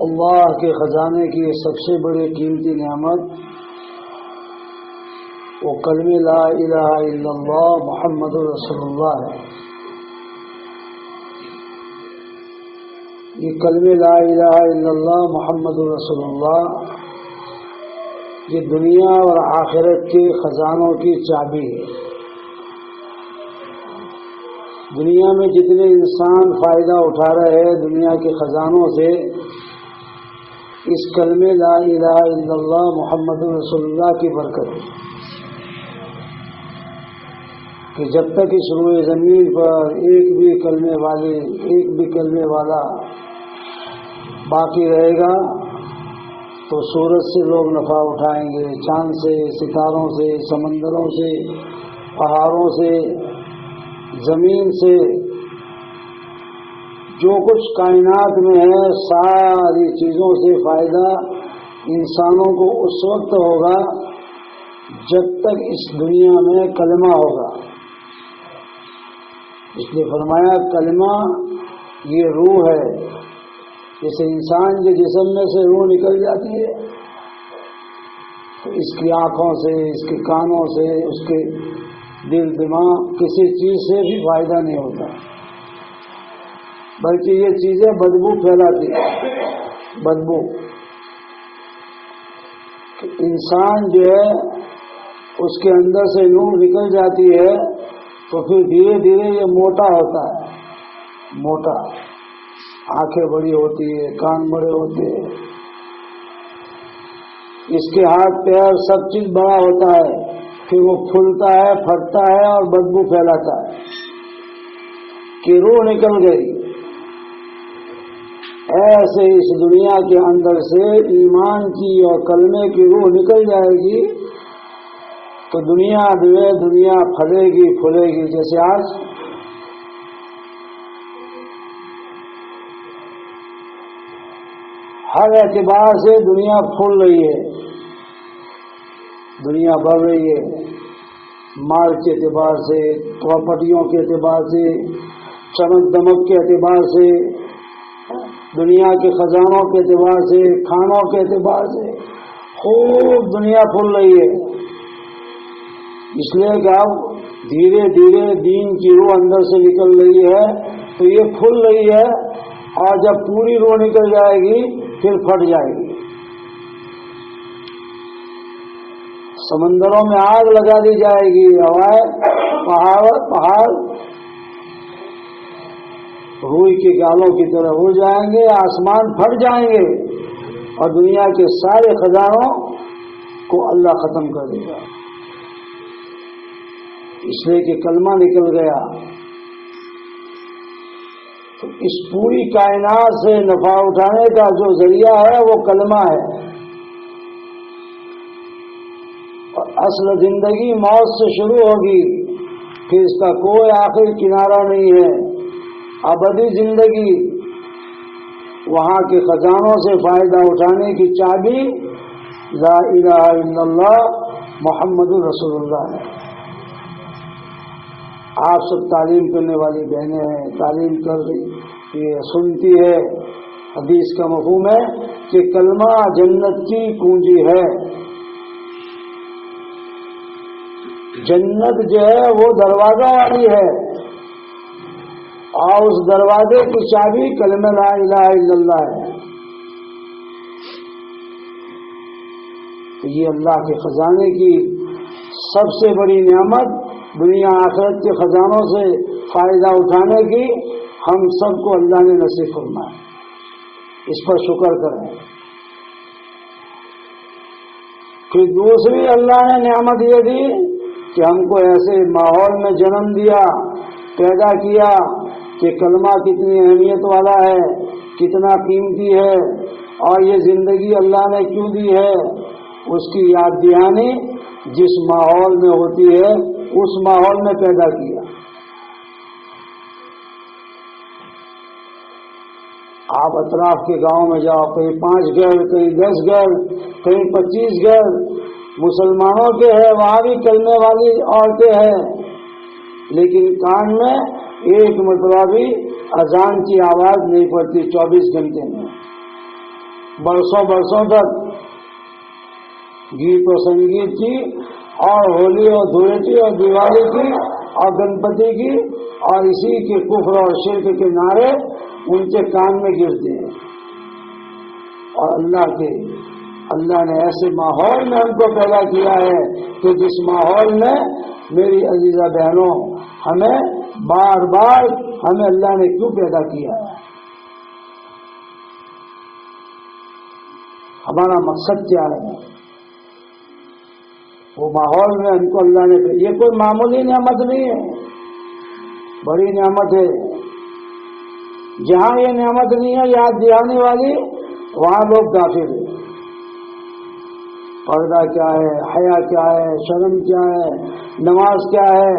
اللہ کے خزانے کی سب سے بڑی قیمتی نعمت وہ کلمہ لا الہ الا اللہ محمد رسول اللہ ہے۔ یہ کلمہ لا الہ الا اللہ محمد رسول اللہ یہ دنیا اور آخرت کے خزانوں کی چابی ہے۔ دنیا میں جتنے انسان فائدہ اٹھا رہے ہیں دنیا کے خزانوں سے، اس کلمہ لا الہ الا اللہ محمد رسول اللہ کی برکت ہے کہ جب تک اس روئے زمین پر ایک بھی کلمے والا باقی رہے گا تو سورج سے لوگ نفع اٹھائیں گے، چاند سے، ستاروں سے، سمندروں سے، پہاڑوں سے، زمین سے، جو کچھ کائنات میں ہے ساری چیزوں سے فائدہ انسانوں کو اس وقت ہوگا جب تک اس دنیا میں کلمہ ہوگا۔ اس لیے فرمایا کلمہ یہ روح ہے۔ جیسے انسان کے جسم میں سے روح نکل جاتی ہے تو اس کی آنکھوں سے، اس کے کانوں سے، اس کے دل دماغ کسی چیز سے بھی فائدہ نہیں ہوتا، بلکہ یہ چیزیں بدبو پھیلاتی ہیں۔ بدبو انسان جو ہے اس کے اندر سے روح نکل جاتی ہے تو پھر دھیرے دھیرے یہ موٹا ہوتا ہے، موٹا، آنکھیں بڑی ہوتی ہے، کان بڑے ہوتے ہیں، اس کے ہاتھ پیر سب چیز بڑا ہوتا ہے، پھر وہ پھولتا ہے، پھٹتا ہے اور بدبو پھیلاتا ہے کہ روح نکل گئی۔ ایسے اس دنیا کے اندر سے ایمان کی اور کلمے کی روح نکل جائے گی تو دنیا پھلے گی پھولے گی۔ جیسے آج ہر اعتبار سے دنیا پھول رہی ہے، دنیا بڑھ رہی ہے، مال کے اعتبار سے، پراپرٹیوں کے اعتبار سے، چمک دمک کے اعتبار سے، دنیا کے خزانوں کے اعتبار سے، کھانوں کے اعتبار سے خوب دنیا پھول رہی ہے۔ اس لیے کہ اب دھیرے دھیرے دین کی روح اندر سے نکل رہی ہے تو یہ پھول رہی ہے، اور جب پوری روح نکل جائے گی پھر پھٹ جائے گی۔ سمندروں میں آگ لگا دی جائے گی، ہوائیں پہاڑ روئی کے گالوں کی طرح اڑ جائیں گے، آسمان پھٹ جائیں گے اور دنیا کے سارے خزانوں کو اللہ ختم کر دے گا، اس لیے کہ کلمہ نکل گیا۔ تو اس پوری کائنات سے نفع اٹھانے کا جو ذریعہ ہے وہ کلمہ ہے، اور اصل زندگی موت سے شروع ہوگی، پھر اس کا کوئی آخری کنارہ نہیں ہے، ابدی زندگی۔ وہاں کے خزانوں سے فائدہ اٹھانے کی چابی لا الہ الا اللہ محمد رسول اللہ ہے۔ آپ سب تعلیم کرنے والی بہنیں ہیں، تعلیم کر رہی یہ سنتی ہے، حدیث کا مفہوم ہے کہ کلمہ جنت کی کنجی ہے۔ جنت جو ہے وہ دروازہ والی ہے، اور اس دروازے کی چابی کلمہ لا الہ الا اللہ ہے۔ تو یہ اللہ کے خزانے کی سب سے بڑی نعمت، دنیا آخرت کے خزانوں سے فائدہ اٹھانے کی ہم سب کو اللہ نے نصیب فرمایا، اس پر شکر کریں۔ پھر دوسری اللہ نے نعمت یہ دی کہ ہم کو ایسے ماحول میں جنم دیا، پیدا کیا کہ کلمہ کتنی اہمیت والا ہے، کتنا قیمتی ہے، اور یہ زندگی اللہ نے کیوں دی ہے، اس کی یاد دہانی جس ماحول میں ہوتی ہے اس ماحول میں پیدا کیا۔ آپ اطراف کے گاؤں میں جاؤ، کہیں 5 گھر، کہیں 10 گھر، کہیں 25 گھر مسلمانوں کے ہیں، وہاں بھی کلمے والی عورتیں ہیں، لیکن کان میں ایک مرتبہ بھی اذان کی آواز نہیں پڑتی 24 گھنٹے میں، برسوں برسوں تک گیت و سنگیت کی، اور ہولی اور دھولیٹی اور دیوالی کی اور گنپتی کی اور اسی کے کفر اور شرک کے نعرے ان کے کان میں گرتے ہیں۔ اور اللہ نے ایسے ماحول میں ہم کو پیدا کیا ہے کہ جس ماحول میں میری عزیزہ بہنوں ہمیں بار بار اللہ نے کیوں پیدا کیا ہے، ہمارا مقصد کیا ہے؟ وہ ماحول میں ہم کو اللہ نے، یہ کوئی معمولی نعمت نہیں ہے، بڑی نعمت ہے۔ جہاں یہ نعمت نہیں ہے یاد دلانے والی، وہاں لوگ کافر ہیں۔ پردہ کیا ہے، حیا کیا ہے، شرم کیا ہے، نماز کیا ہے،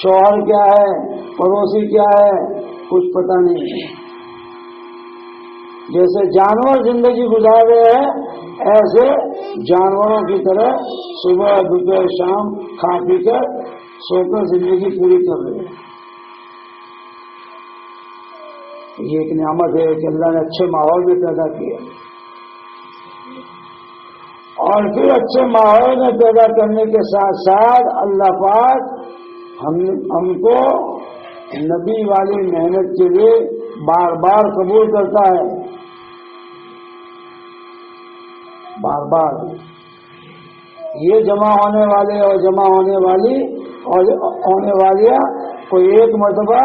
شوہر کیا ہے، پڑوسی کیا ہے، کچھ پتہ نہیں ہے۔ جیسے جانور زندگی گزار رہے ہیں، ایسے جانوروں کی طرح صبح دوپہر شام کھا پی کر سو کر زندگی پوری کر رہے ہیں۔ یہ ایک نعمت ہے کہ اللہ نے اچھے ماحول میں پیدا کیا، اور پھر اچھے ماحول میں پیدا کرنے کے ساتھ ساتھ اللہ پاک ہم کو نبی والی محنت کے لیے بار بار قبول کرتا ہے، بار بار۔ یہ جمع ہونے والے اور جمع ہونے والی اور ہونے والیاں کوئی ایک مرتبہ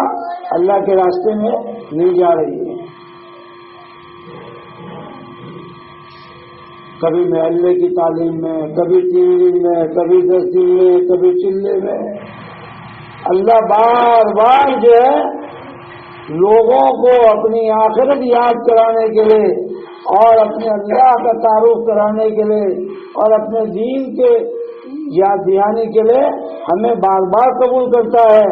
اللہ کے راستے میں نہیں جا رہی ہے، کبھی محلے کی تعلیم میں، کبھی 3 دن میں، کبھی 10 دن میں، کبھی چلے میں۔ اللہ بار بار جو ہے لوگوں کو اپنی آخرت یاد کرانے کے لیے اور اپنے اللہ کا تعارف کرانے کے لیے اور اپنے دین کے یاد دلانے کے لیے ہمیں بار بار قبول کرتا ہے۔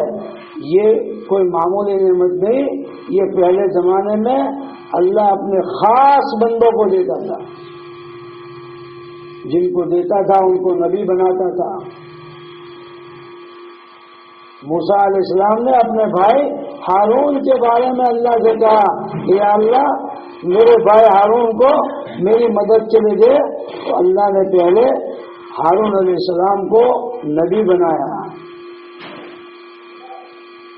یہ کوئی معمولی نعمت نہیں، یہ پہلے زمانے میں اللہ اپنے خاص بندوں کو دیتا تھا، جن کو دیتا تھا ان کو نبی بناتا تھا۔ موسیٰ علیہ السلام نے اپنے بھائی ہارون کے بارے میں اللہ سے کہا کہ یا اللہ میرے بھائی ہارون کو میری مدد کے لیے دے، تو اللہ نے پہلے ہارون علیہ السلام کو نبی بنایا،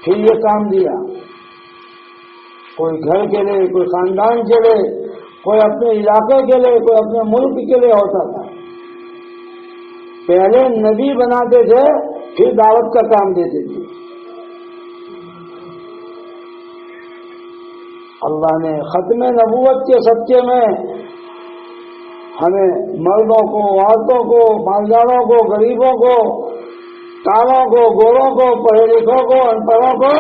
پھر یہ کام دیا۔ کوئی گھر کے لیے، کوئی خاندان کے لیے، کوئی اپنے علاقے کے لیے، کوئی اپنے ملک کے لیے ہوتا تھا۔ پہلے نبی بناتے تھے، پھر دعوت کا کام دیتے تھے۔ اللہ نے ختم نبوت کے صدقے میں ہمیں مردوں کو، عورتوں کو، مالداروں کو، غریبوں کو، کالوں کو، گوروں کو، پڑھے لکھوں کو، ان پڑھوں کو،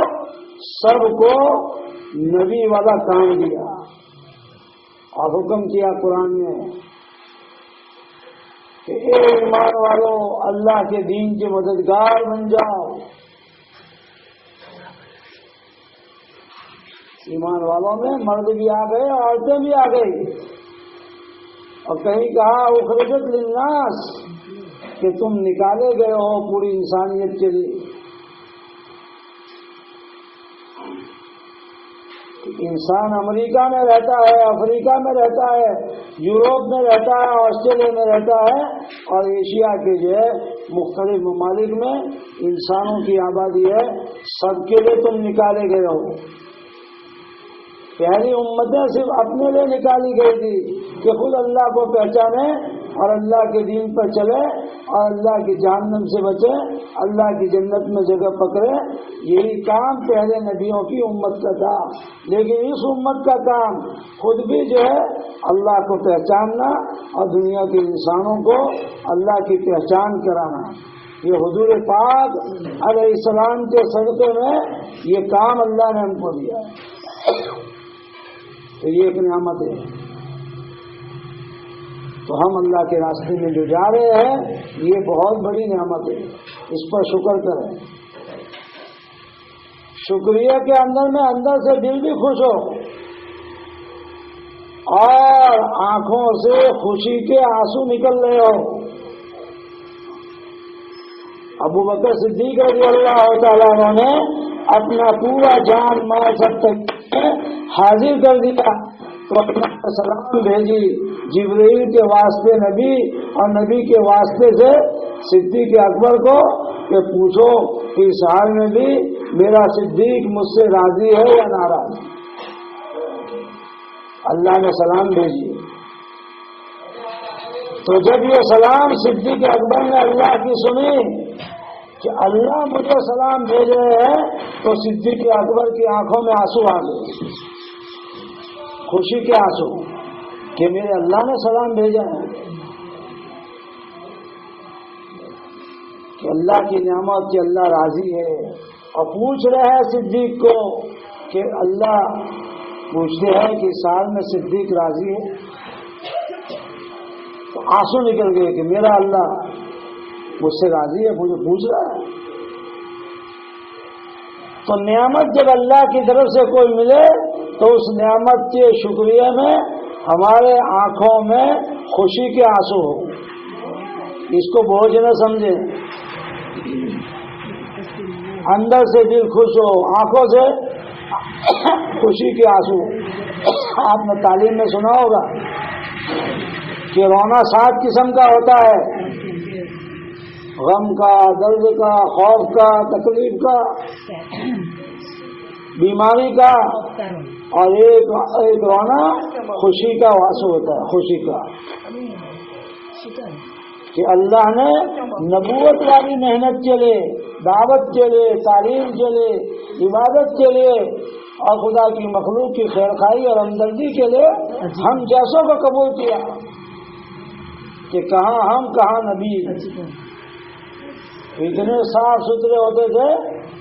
سب کو نبی والا کام دیا اور حکم کیا قرآن میں کہ اے ایمان والوں اللہ کے دین کے مددگار بن جاؤ۔ ایمان والوں میں مرد بھی آ گئے، عورتیں بھی آ گئی، اور کہیں کہا اخرجت للناس کہ تم نکالے گئے ہو پوری انسانیت کے لیے۔ انسان امریکہ میں رہتا ہے، افریقہ میں رہتا ہے، یوروپ میں رہتا ہے، آسٹریلیا میں رہتا ہے، اور ایشیا کے جو ہے مختلف ممالک میں انسانوں کی آبادی ہے، سب کے لیے تم نکالے گئے ہو۔ پہلی امتیں صرف اپنے لیے نکالی گئی تھی کہ خود اللہ کو پہچانے اور اللہ کے دین پر چلے اور اللہ کی جہنم سے بچے، اللہ کی جنت میں جگہ پکڑے۔ یہی کام پہلے نبیوں کی امت کا تھا، لیکن اس امت کا کام خود بھی جو ہے اللہ کو پہچاننا اور دنیا کے انسانوں کو اللہ کی پہچان کرانا۔ یہ حضور پاک علیہ السلام کے صدقے میں یہ کام اللہ نے ہم کو دیا ہے، تو یہ ایک نعمت ہے۔ تو ہم اللہ کے راستے میں جو جا رہے ہیں یہ بہت بڑی نعمت ہے، اس پر شکر کریں۔ شکریہ کے اندر میں اندر سے دل بھی خوش ہو اور آنکھوں سے خوشی کے آنسو نکل رہے ہو۔ ابو بکر صدیق رضی اللہ تعالیٰ عنہ نے اپنا پورا جان مال سب تک حاضر کر دیا تو اپنا سلام بھیجی جبرائیل کے واسطے نبی اور نبی کے واسطے سے صدیق اکبر کو کہ پوچھو کہ اس حال میں بھی میرا صدیق مجھ سے راضی ہے یا ناراض. اللہ نے سلام بھیجی. تو جب یہ سلام صدیق اکبر نے اللہ کی سنی کہ اللہ مجھے سلام بھیج رہے ہیں تو صدیق اکبر کی آنکھوں میں آنسو آ گئے, خوشی کے آنسو کہ میرے اللہ نے سلام بھیجا ہے, کہ اللہ کی نعمت کہ اللہ راضی ہے. اور پوچھ رہے ہیں صدیق کو کہ اللہ پوچھتے ہیں کہ سال میں صدیق راضی ہے, تو آنسو نکل گئے کہ میرا اللہ مجھ سے راضی ہے, مجھے پوچھ رہا ہے. تو نعمت جب اللہ کی طرف سے کوئی ملے تو اس نعمت کے شکریہ میں ہمارے آنکھوں میں خوشی کے آنسو ہو, اس کو بوجھ نہ سمجھیں. اندر سے دل خوش ہو, آنکھوں سے خوشی کے آنسو. آپ نے تعلیم میں سنا ہوگا کہ رونا 7 قسم کا ہوتا ہے, غم کا, درد کا, خوف کا, تکلیف کا, بیماری کا, اور ایک رونا خوشی کا آنسو ہوتا ہے, خوشی کا. کہ اللہ نے نبوت والی محنت کے لیے, دعوت کے لیے, تعلیم کے لیے, عبادت کے لیے اور خدا کی مخلوق کی خیرخواہی اور ہمدردی کے لیے ہم جیسوں کو قبول کیا کہ کہاں ہم کہاں نبی. اتنے صاف ستھرے ہوتے تھے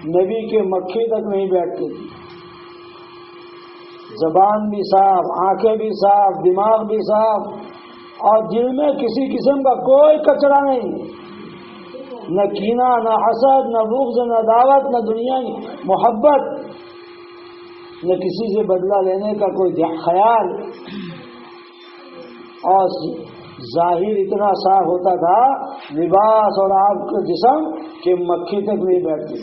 نبی کے مکھی تک نہیں بیٹھتی تھی. زبان بھی صاف, آنکھیں بھی صاف, دماغ بھی صاف, اور دل میں کسی قسم کا کوئی کچرا نہیں, نہ کینہ, نہ حسد, نہ بغض, نہ دعوت, نہ دنیا محبت, نہ کسی سے بدلہ لینے کا کوئی خیال. اور ظاہر اتنا صاف ہوتا تھا لباس اور آپ کا جسم کہ مکھی تک نہیں بیٹھتی.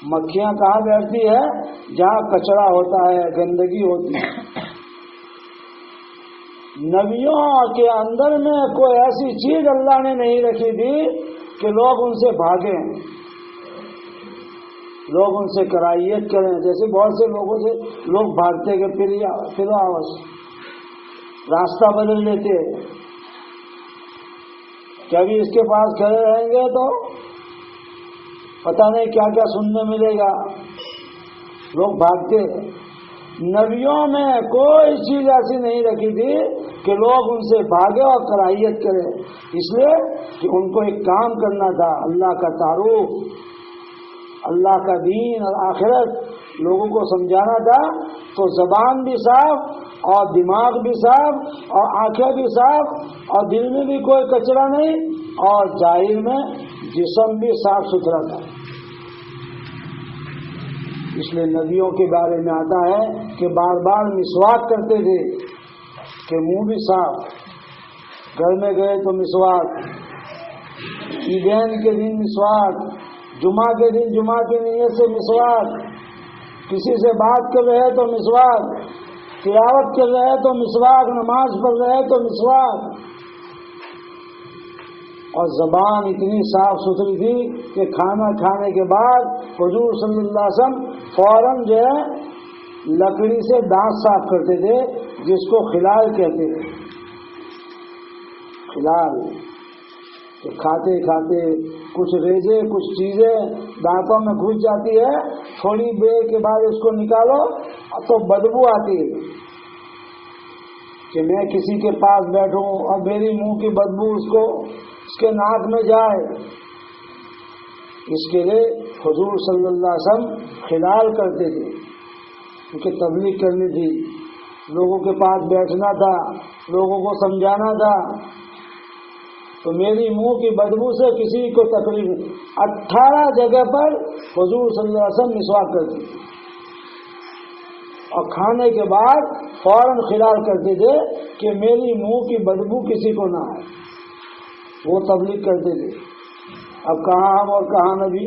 مکھیاں کہاں بیٹھتی ہے؟ جہاں کچرا ہوتا ہے, گندگی ہوتی ہے. نبیوں کے اندر میں کوئی ایسی چیز اللہ نے نہیں رکھی تھی کہ لوگ ان سے بھاگیں, لوگ ان سے کرائیت کریں. جیسے بہت سے لوگوں سے لوگ بھاگتے کہ پھر آواز راستہ بدل لیتے, کبھی اس کے پاس کھڑے رہیں گے تو پتہ نہیں کیا کیا سننے ملے گا, لوگ بھاگتے. نبیوں میں کوئی چیز ایسی نہیں رکھی تھی کہ لوگ ان سے بھاگے اور کرائیت کرے, اس لیے کہ ان کو ایک کام کرنا تھا, اللہ کا تعارف, اللہ کا دین اور آخرت لوگوں کو سمجھانا تھا. تو زبان بھی صاف اور دماغ بھی صاف اور آنکھیں بھی صاف اور دل میں بھی کوئی کچرا نہیں, اور ظاہر میں جسم بھی صاف ستھرا تھا. اس لیے نبیوں کے بارے میں آتا ہے کہ بار بار مسواک کرتے تھے کہ منہ بھی صاف, گھر میں گئے تو مسواک, عیدین کے دن مسواک, جمعہ کے دن جمعہ کی نیت سے مسواک, کسی سے بات کر رہے تو مسواک, تلاوت کر رہے تو مسواک, نماز پڑھ رہے تو مسواک. اور زبان اتنی صاف ستھری تھی کہ کھانا کھانے کے بعد حضور صلی اللہ علیہ وسلم فوراً جو ہے لکڑی سے دانت صاف کرتے تھے, جس کو خلال کہتے تھے. خلال کہ کھاتے کھاتے کچھ ریزے, کچھ چیزیں دانتوں میں گھس جاتی ہے, تھوڑی دیر کے بعد اس کو نکالو تو بدبو آتی ہے. کہ میں کسی کے پاس بیٹھوں اور میری منہ کی بدبو اس کے ناک میں جائے, اس کے لیے حضور صلی اللہ علیہ وسلم خلال کرتے تھے, کیونکہ تبلیغ کرنی تھی, لوگوں کے پاس بیٹھنا تھا, لوگوں کو سمجھانا تھا. تو میری منہ کی بدبو سے کسی کو تکلیف نہیں. 18 جگہ پر حضور صلی اللہ علیہ وسلم مسواک کرتے تھے, اور کھانے کے بعد فوراً خلال کرتے تھے کہ میری منہ کی بدبو کسی کو نہ آئے. وہ تبلیغ کرتے تھے. اب کہاں ہم اور کہاں نبی.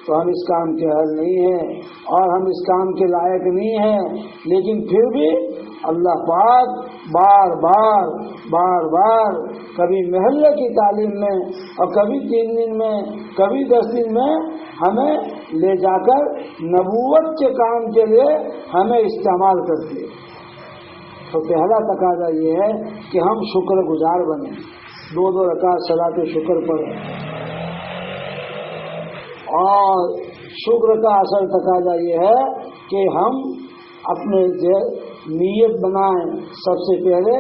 تو ہم اس کام کے اہل نہیں ہیں اور ہم اس کام کے لائق نہیں ہیں، لیکن پھر بھی اللہ پاک بار بار کبھی محلے کی تعلیم میں اور کبھی 3 دن میں کبھی 10 دن میں ہمیں لے جا کر نبوت کے کام کے لیے ہمیں استعمال کرتے ہیں۔ تو پہلا تقاضا یہ ہے کہ ہم شکر گزار بنیں، 2 رکعت صلاۃ شکر پڑھیں، اور شکر کا اصل تقاضا یہ ہے کہ ہم اپنے نیت بنائیں، سب سے پہلے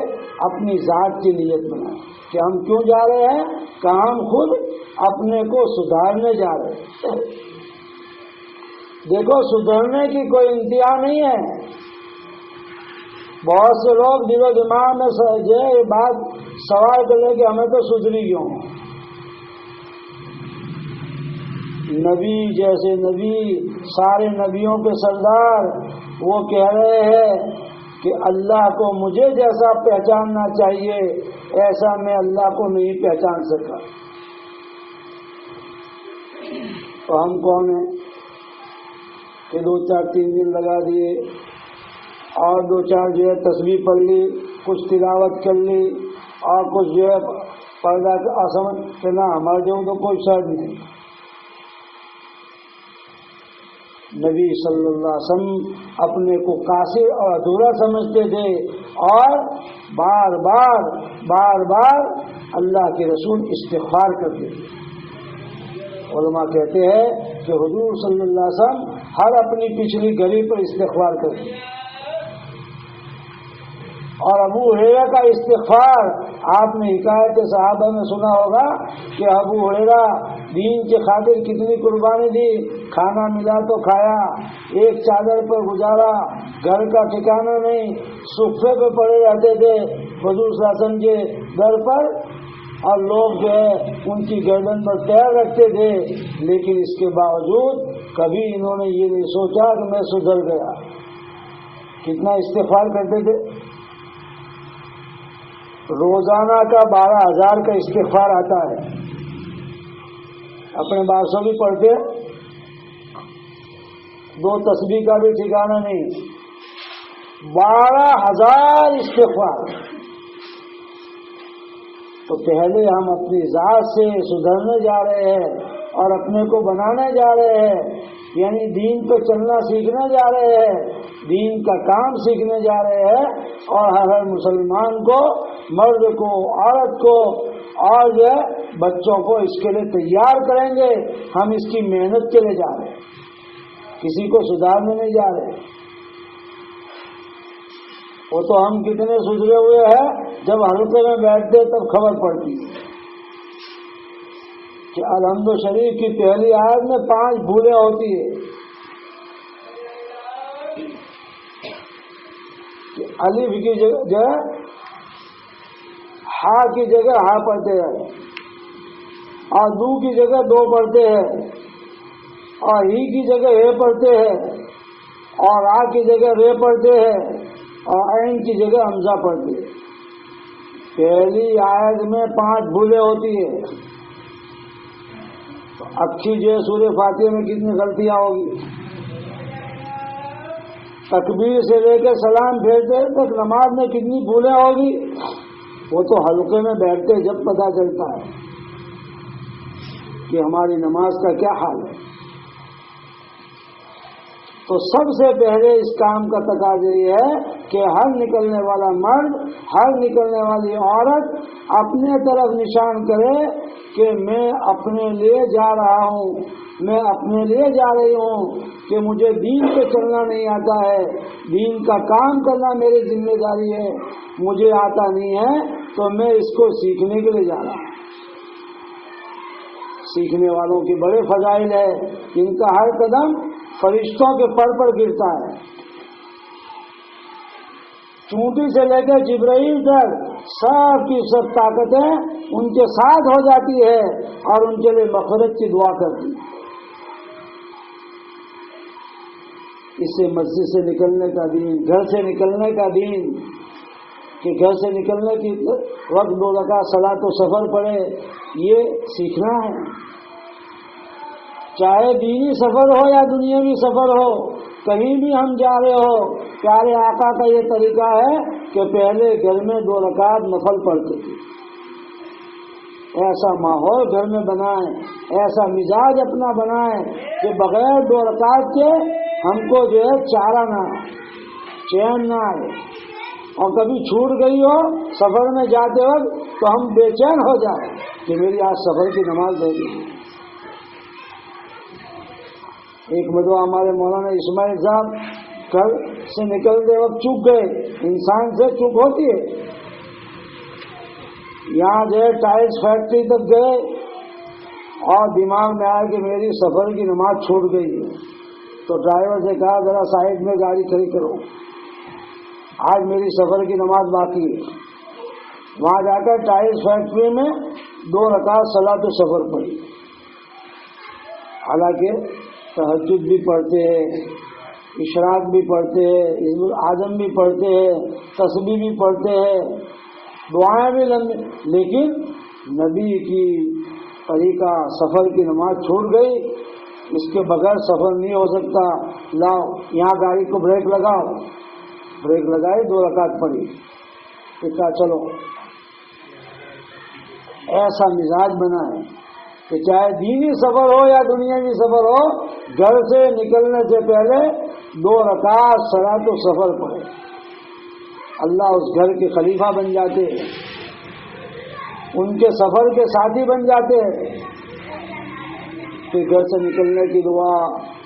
اپنی ذات کی نیت بنائیں کہ ہم کیوں جا رہے ہیں، کہ ہم خود اپنے کو سدھارنے جا رہے ہیں۔ دیکھو سدھرنے کی کوئی انتہا نہیں ہے، بہت سے لوگ دل و دماغ میں یہ بات سوال کریں کہ ہمیں تو سدھری کیوں۔ نبی جیسے نبی، سارے نبیوں کے سردار، وہ کہہ رہے ہیں کہ اللہ کو مجھے جیسا پہچاننا چاہیے ایسا میں اللہ کو نہیں پہچان سکا۔ تو ہم کون ہیں کہ 2-4-3 دن لگا دیے اور 2-4 جو ہے تسبیح پڑھ لی، کچھ تلاوت کر لی اور کچھ جو ہے پردہ آسمن کہ نہ ہمارے جو تو کوئی شرط نہیں۔ نبی صلی اللہ علیہ وسلم اپنے کو قاصر اور ادھورا سمجھتے تھے اور بار بار اللہ کے رسول استغفار کرتے تھے۔ علماء کہتے ہیں کہ حضور صلی اللہ علیہ وسلم ہر اپنی پچھلی گھڑی پر استغفار کرتے تھے، اور ابو ہریرہ کا استغفار آپ نے حکایت صحابہ میں سنا ہوگا کہ ابو ہریرہ دین کے خاطر کتنی قربانی دی، کھانا ملا تو کھایا، ایک چادر پر گزارا، گھر کا ٹھکانہ نہیں، صفے پہ پڑے رہتے تھے حضور صلی اللہ علیہ وسلم کے در پر، اور لوگ جو ہے ان کی گردن پر پیر رکھتے تھے، لیکن اس کے باوجود کبھی انہوں نے یہ نہیں سوچا کہ میں سدھر گیا۔ کتنا استغفار کرتے تھے، روزانہ کا 12,000 کا استغفار آتا ہے، اپنے 1200 بھی پڑھتے، 2 تسبیح کا بھی ٹھکانہ نہیں، 12,000 استغفار۔ تو پہلے ہم اپنی ذات سے سدھرنے جا رہے ہیں اور اپنے کو بنانے جا رہے ہیں، یعنی دین پہ چلنا سیکھنے جا رہے ہیں، دین کا کام سیکھنے جا رہے ہیں، اور ہر مسلمان کو، مرد کو، عورت کو اور جو ہے بچوں کو اس کے لیے تیار کریں گے۔ ہم اس کی محنت کے لیے جا رہے ہیں، کسی کو سدھارنے نہیں جا رہے۔ وہ تو ہم کتنے سدھرے ہوئے ہیں جب حلقے میں بیٹھتے تب خبر پڑتی ہے کہ الحمد شریف کی پہلی آیت میں 5 بھولیں ہوتی ہے کہ الف کی جگہ ہا کی جگہ ہا پڑھتے ہیں، اور دو کی جگہ 2 پڑھتے ہیں، اور ہی کی جگہ ہے پڑھتے ہیں، اور آ کی جگہ رے پڑھتے ہیں، اور عین کی جگہ حمزہ پڑھتے ہیں۔ پہلی آیت میں 5 بھولیں ہوتی ہے، تو اکھی جو ہے سورہ فاتحہ میں کتنی غلطیاں ہوگی، تکبیر سے لے کے سلام پھیرتے تک نماز میں کتنی بھولیں ہوگی، وہ تو حلقے میں بیٹھتے جب پتہ چلتا ہے کہ ہماری نماز کا کیا حال ہے۔ تو سب سے پہلے اس کام کا تقاضا یہ ہے کہ ہر نکلنے والا مرد، ہر نکلنے والی عورت اپنے طرف نشان کرے کہ میں اپنے لیے جا رہا ہوں، میں اپنے لیے جا رہی ہوں، کہ مجھے دین پہ چلنا نہیں آتا ہے، دین کا کام کرنا میری ذمہ داری ہے، مجھے آتا نہیں ہے تو میں اس کو سیکھنے کے لیے جا رہا ہوں۔ سیکھنے والوں کی بڑے فضائل ہے، ان کا ہر قدم فرشتوں کے پر گرتا ہے، چونٹی سے لے کے جبرائیل تک سب کی سب طاقتیں ان کے ساتھ ہو جاتی ہے اور ان کے لیے مغفرت کی دعا کرتی ہے۔ اس سے مسجد سے نکلنے کا دین، گھر سے نکلنے کا دین، کہ گھر سے نکلنے کی وقت 2 رکعت صلاۃ و سفر پڑے، یہ سیکھنا ہے۔ چاہے دینی سفر ہو یا دنیاوی سفر ہو، کہیں بھی ہم جا رہے ہو، پیارے آقا کا یہ طریقہ ہے کہ پہلے گھر میں 2 رکعت نفل پڑھتے تھے۔ ایسا ماحول گھر میں بنائیں، ایسا مزاج اپنا بنائیں کہ بغیر 2 رکعت کے ہم کو جو ہے چارہ نہ آئے، چین نہ آئے، اور کبھی چھوٹ گئی ہو سفر میں جاتے وقت تو ہم بے چین ہو جائیں کہ میری آج سفر کی نماز رہ گئی۔ ایک مرتبہ ہمارے مولانا اسماعیل صاحب گھر سے نکلتے وقت چوک گئے، انسان سے چوک ہوتی ہے، یہاں جو ہے ٹائلس فیکٹری تک گئے اور دماغ میں آیا کہ میری سفر کی نماز چھوٹ گئی ہے، تو ڈرائیور سے کہا ذرا سائڈ میں گاڑی کھڑی کرو، آج میری سفر کی نماز باقی ہے۔ وہاں جا کر ٹائلس فیکٹری میں 2 رکعت صلاۃ سفر پڑھی، حالانکہ تہجد بھی پڑھتے ہیں، اشراق بھی پڑھتے ہیں، حزب الاعظم بھی پڑھتے ہیں، تسبیح بھی پڑھتے ہیں، دعائیں بھی لمبی، لیکن نبی کی طریقہ سفر کی نماز چھوٹ گئی، اس کے بغیر سفر نہیں ہو سکتا، لاؤ یہاں گاڑی کو بریک لگاؤ، بریک لگائی، 2 رکعت پڑھی، پھر کہا چلو۔ ایسا مزاج بنا ہے کہ چاہے دینی سفر ہو یا دنیاوی سفر ہو، گھر سے نکلنے سے پہلے 2 رکعت صلاۃ سفر پڑھے، اللہ اس گھر کے خلیفہ بن جاتے ہیں، ان کے سفر کے ساتھی بن جاتے ہیں۔ پھر گھر سے نکلنے کی دعا،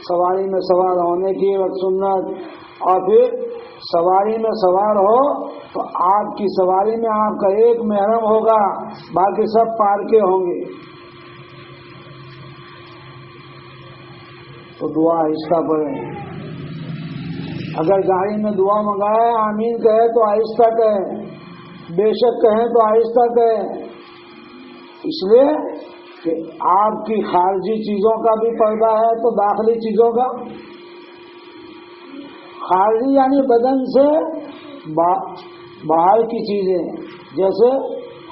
سواری میں سوار ہونے کی وقت سنت، اور پھر سواری میں سوار ہو تو آپ کی سواری میں آپ کا ایک محرم ہوگا، باقی سب پارکے ہوں گے، تو دعا آہستہ پڑھیں۔ اگر گاڑی میں دعا منگائے آمین کہے تو آہستہ کہیں، بے شک کہیں تو آہستہ کہیں، اس لیے کہ آپ کی خارجی چیزوں کا بھی پردہ ہے تو داخلی چیزوں کا، خارجی یعنی بدن سے باہر کی چیزیں، جیسے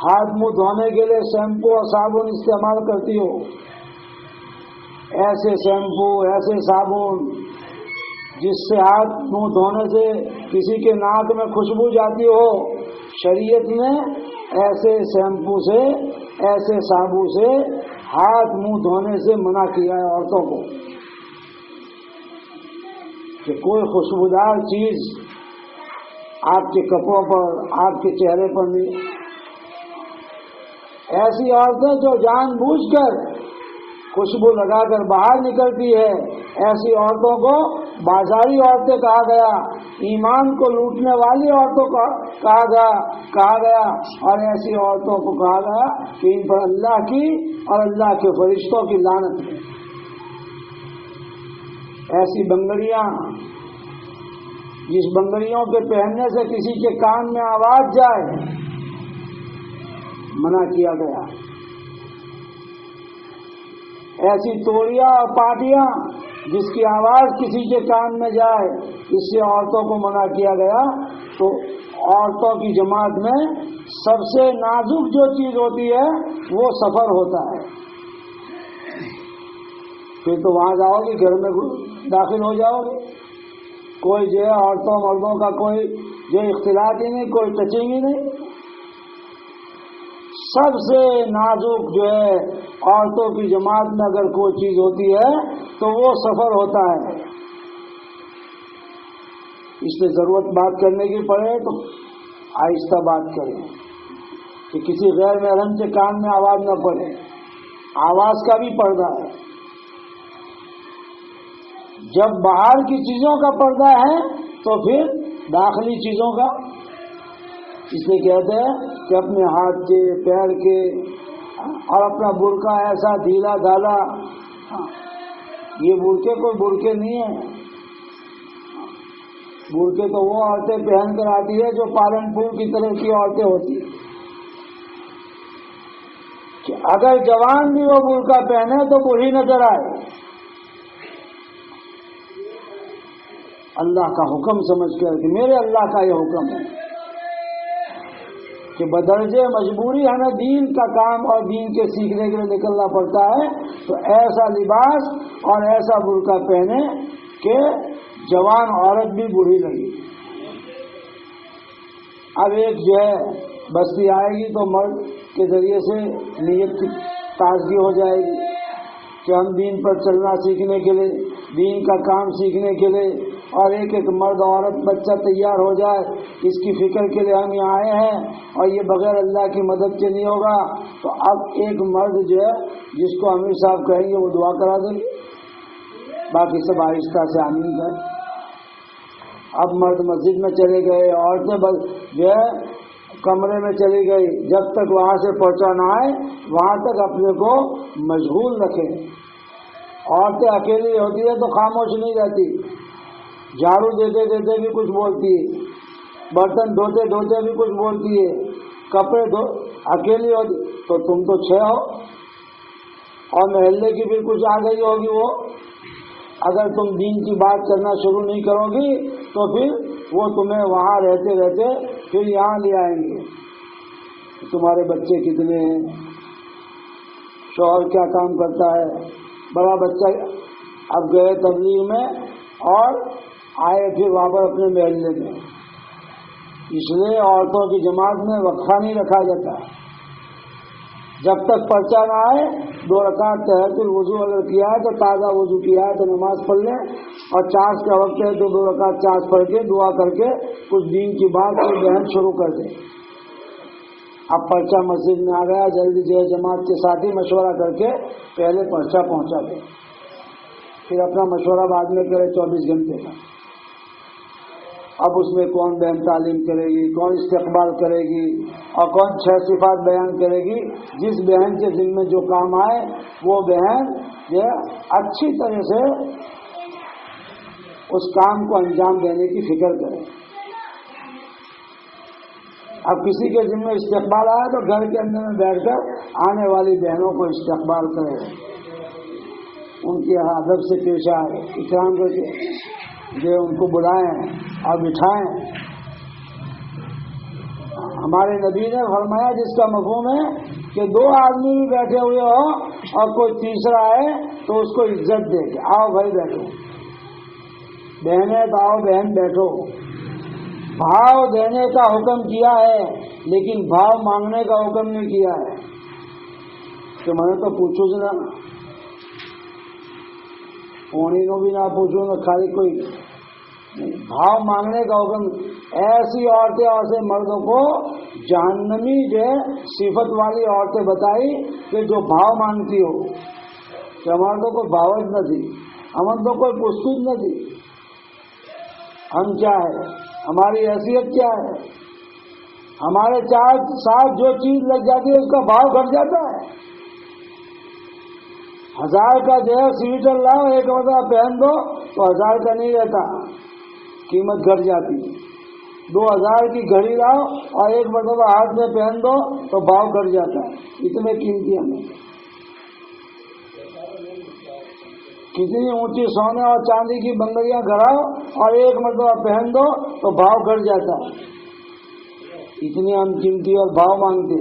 ہاتھ منہ دھونے کے لیے شیمپو اور صابن استعمال کرتی ہو، ایسے شیمپو ایسے صابن جس سے ہاتھ منہ دھونے سے کسی کے ناک میں خوشبو جاتی ہو، شریعت نے ایسے شیمپو سے ایسے صابن سے ہاتھ منہ دھونے سے منع کیا ہے عورتوں کو، کہ کوئی خوشبودار چیز آپ کے کپڑوں پر آپ کے چہرے پر نہیں۔ ایسی عورتیں جو جان بوجھ کر خوشبو لگا کر باہر نکلتی ہے، ایسی عورتوں کو بازاری عورتیں کہا گیا، ایمان کو لوٹنے والی عورتوں کو کہا گیا، اور ایسی عورتوں کو کہا گیا کہ ان پر اللہ کی اور اللہ کے فرشتوں کی لعنت ہے۔ ایسی بنگڑیاں جس بنگڑیوں کے پہننے سے کسی کے کان میں آواز جائے، منع کیا گیا۔ ایسی توڑیاں اور پاٹیاں جس کی آواز کسی کے کان میں جائے، اس سے عورتوں کو منع کیا گیا۔ تو عورتوں کی جماعت میں سب سے نازک جو چیز ہوتی ہے وہ سفر ہوتا ہے۔ پھر تو وہاں جاؤ گے، گھر میں داخل ہو جاؤ گے، کوئی جو ہے عورتوں مردوں کا کوئی جو اختلاط ہی نہیں، کوئی ٹچنگ ہی نہیں۔ سب سے نازک جو ہے عورتوں کی جماعت میں اگر کوئی چیز ہوتی ہے تو وہ سفر ہوتا ہے۔ اس لیے ضرورت بات کرنے کی پڑے تو آہستہ بات کریں کہ کسی غیر محرم کے کان میں آواز نہ پڑے۔ آواز کا بھی پردہ ہے، جب باہر کی چیزوں کا پردہ ہے تو پھر داخلی چیزوں کا، اس لیے کہتے ہیں کہ اپنے ہاتھ کے پیر کے اور اپنا برقع ایسا ڈھیلا ڈھالا، یہ برقعے کوئی برقعے نہیں ہیں، برقعے تو وہ عورتیں پہن کر آتی ہے جو پالنپور کی طرح کی عورتیں ہوتی ہیں، کہ اگر جوان بھی وہ برقع پہنے تو بوڑھی نظر آئے۔ اللہ کا حکم سمجھ کر کہ میرے اللہ کا یہ حکم ہے، کہ بدرجے مجبوری ہمیں دین کا کام اور دین کے سیکھنے کے لیے نکلنا پڑتا ہے، تو ایسا لباس اور ایسا برقع پہنے کہ جوان عورت بھی بوڑھی لگی۔ اب ایک جو ہے بستی آئے گی تو مرد کے ذریعے سے نیت کی تازگی ہو جائے گی کہ ہم دین پر چلنا سیکھنے کے لیے، دین کا کام سیکھنے کے لیے، اور ایک ایک مرد عورت بچہ تیار ہو جائے، اس کی فکر کے لیے ہم یہاں آئے ہیں اور یہ بغیر اللہ کی مدد کے نہیں ہوگا۔ تو اب ایک مرد جو ہے جس کو امیر صاحب کہیں گے وہ دعا کرا دیں گے، باقی سب آہستہ سے آمین کریں۔ اب مرد مسجد میں چلے گئے، عورتیں جو ہے کمرے میں چلی گئی، جب تک وہاں سے پہنچا نہ آئے وہاں تک اپنے کو مشغول رکھیں۔ عورتیں اکیلی ہوتی ہے تو خاموش نہیں رہتی، جھاڑو دیتے دیتے بھی کچھ بولتی ہے، برتن دھوتے دھوتے بھی کچھ بولتی ہے، کپڑے اکیلی ہوتی، تو تم تو 6 ہو اور محلے کی بھی کچھ آ گئی ہوگی وہ۔ اگر تم دین کی بات کرنا شروع نہیں کرو گی تو پھر وہ تمہیں وہاں رہتے رہتے پھر یہاں لے آئیں گے، تمہارے بچے کتنے ہیں، شوہر کیا کام کرتا ہے، بڑا بچہ۔ اب گئے تبلیغ میں اور آئے پھر واپس اپنے محلے میں، اس لیے عورتوں کی جماعت میں وقفہ نہیں رکھا جاتا، جب تک پرچہ نہ آئے 2 رکعت تحیۃ الوضو اگر کیا ہے تو تازہ وضو کیا ہے تو نماز پڑھ لیں، اور چارج کا وقت ہے تو 2 رکعت چارج پڑھ کے دعا کر کے کچھ دین کی بات کوئی بہن شروع کر دیں۔ اب پرچہ مسجد میں آ گیا، جلدی جو ہے جماعت کے ساتھ ہی مشورہ کر کے پہلے پرچہ پہنچا دیں، پھر اپنا مشورہ بعد میں کرے 24 گھنٹے کا۔ اب اس میں کون بہن تعلیم کرے گی، کون استقبال کرے گی، اور کون 6 صفات بیان کرے گی۔ جس بہن کے ذمہ جو کام آئے وہ بہن یہ اچھی طرح سے اس کام کو انجام دینے کی فکر کرے۔ اب کسی کے ذمہ استقبال آئے تو گھر کے اندر میں بیٹھ کر آنے والی بہنوں کو استقبال کرے، ان کے ادب سے پیش آئے، اکرام کر کے جو ان کو بلائیں اور بٹھائیں۔ ہمارے نبی نے فرمایا جس کا مفہوم ہے کہ 2 آدمی بھی بیٹھے ہوئے ہو اور کوئی تیسرا آئے تو اس کو عزت دے کہ آؤ بھائی بیٹھو، بہنیں تو آؤ بہن بیٹھو۔ بھاؤ دینے کا حکم کیا ہے لیکن بھاؤ مانگنے کا حکم نہیں کیا ہے کہ میں نے تو پوچھو نا پونی کو بھی نہ پوچھوں گا، خالی کوئی بھاؤ مانگنے کا حکم۔ ایسی عورتیں اور ایسے مردوں کو جہنمی جو صفت والی عورتیں بتائی کہ جو بھاؤ مانگتی ہو، کہ ہمارے تو کوئی بھاوت نہ تھی، ہمیں تو کوئی پستود نہ تھی، ہم کیا ہے، ہماری حیثیت کیا ہے، ہمارے ساتھ جو چیز لگ جاتی ہے اس کا بھاؤ گھٹ جاتا ہے۔ 1000 کا جو ہے سویٹر لاؤ، ایک مرتبہ پہن دو تو 1000 کا نہیں رہتا، قیمت گھٹ جاتی ہے۔ 2000 کی گھڑی لاؤ اور ایک مرتبہ ہاتھ میں پہن دو تو بھاؤ گھٹ جاتا ہے، اتنے قیمتی ہمیں۔ کتنی اونچی سونے اور چاندی کی بنگڑیاں گھڑاؤ اور ایک مرتبہ پہن دو تو بھاؤ گھٹ جاتا ہے، اتنی ہم قیمتی اور بھاؤ مانگتے۔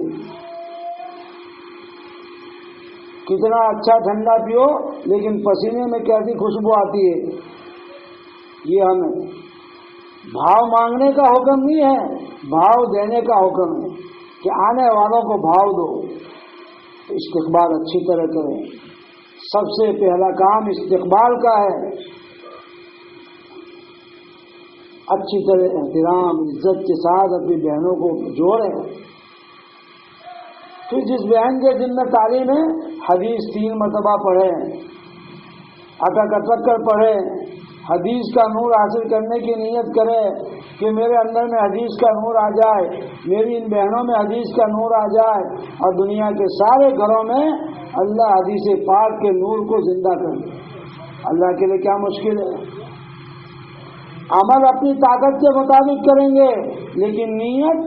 کتنا اچھا ٹھنڈا پیو لیکن پسینے میں کیسی خوشبو آتی ہے، یہ ہمیں بھاؤ مانگنے کا حکم نہیں ہے، بھاؤ دینے کا حکم ہے کہ آنے والوں کو بھاؤ دو، استقبال اچھی طرح کریں۔ سب سے پہلا کام استقبال کا ہے، اچھی طرح احترام عزت کے ساتھ اپنی بہنوں کو جوڑیں۔ پھر جس بہن کے ذمہ تعلیم ہے حدیث 3 مرتبہ پڑھیں، اٹک کر پڑھیں، حدیث کا نور حاصل کرنے کی نیت کرے کہ میرے اندر میں حدیث کا نور آ جائے، میری ان بہنوں میں حدیث کا نور آ جائے اور دنیا کے سارے گھروں میں اللہ حدیث پاک کے نور کو زندہ کر دے۔ اللہ کے لیے کیا مشکل ہے؟ عمل اپنی طاقت کے مطابق کریں گے لیکن نیت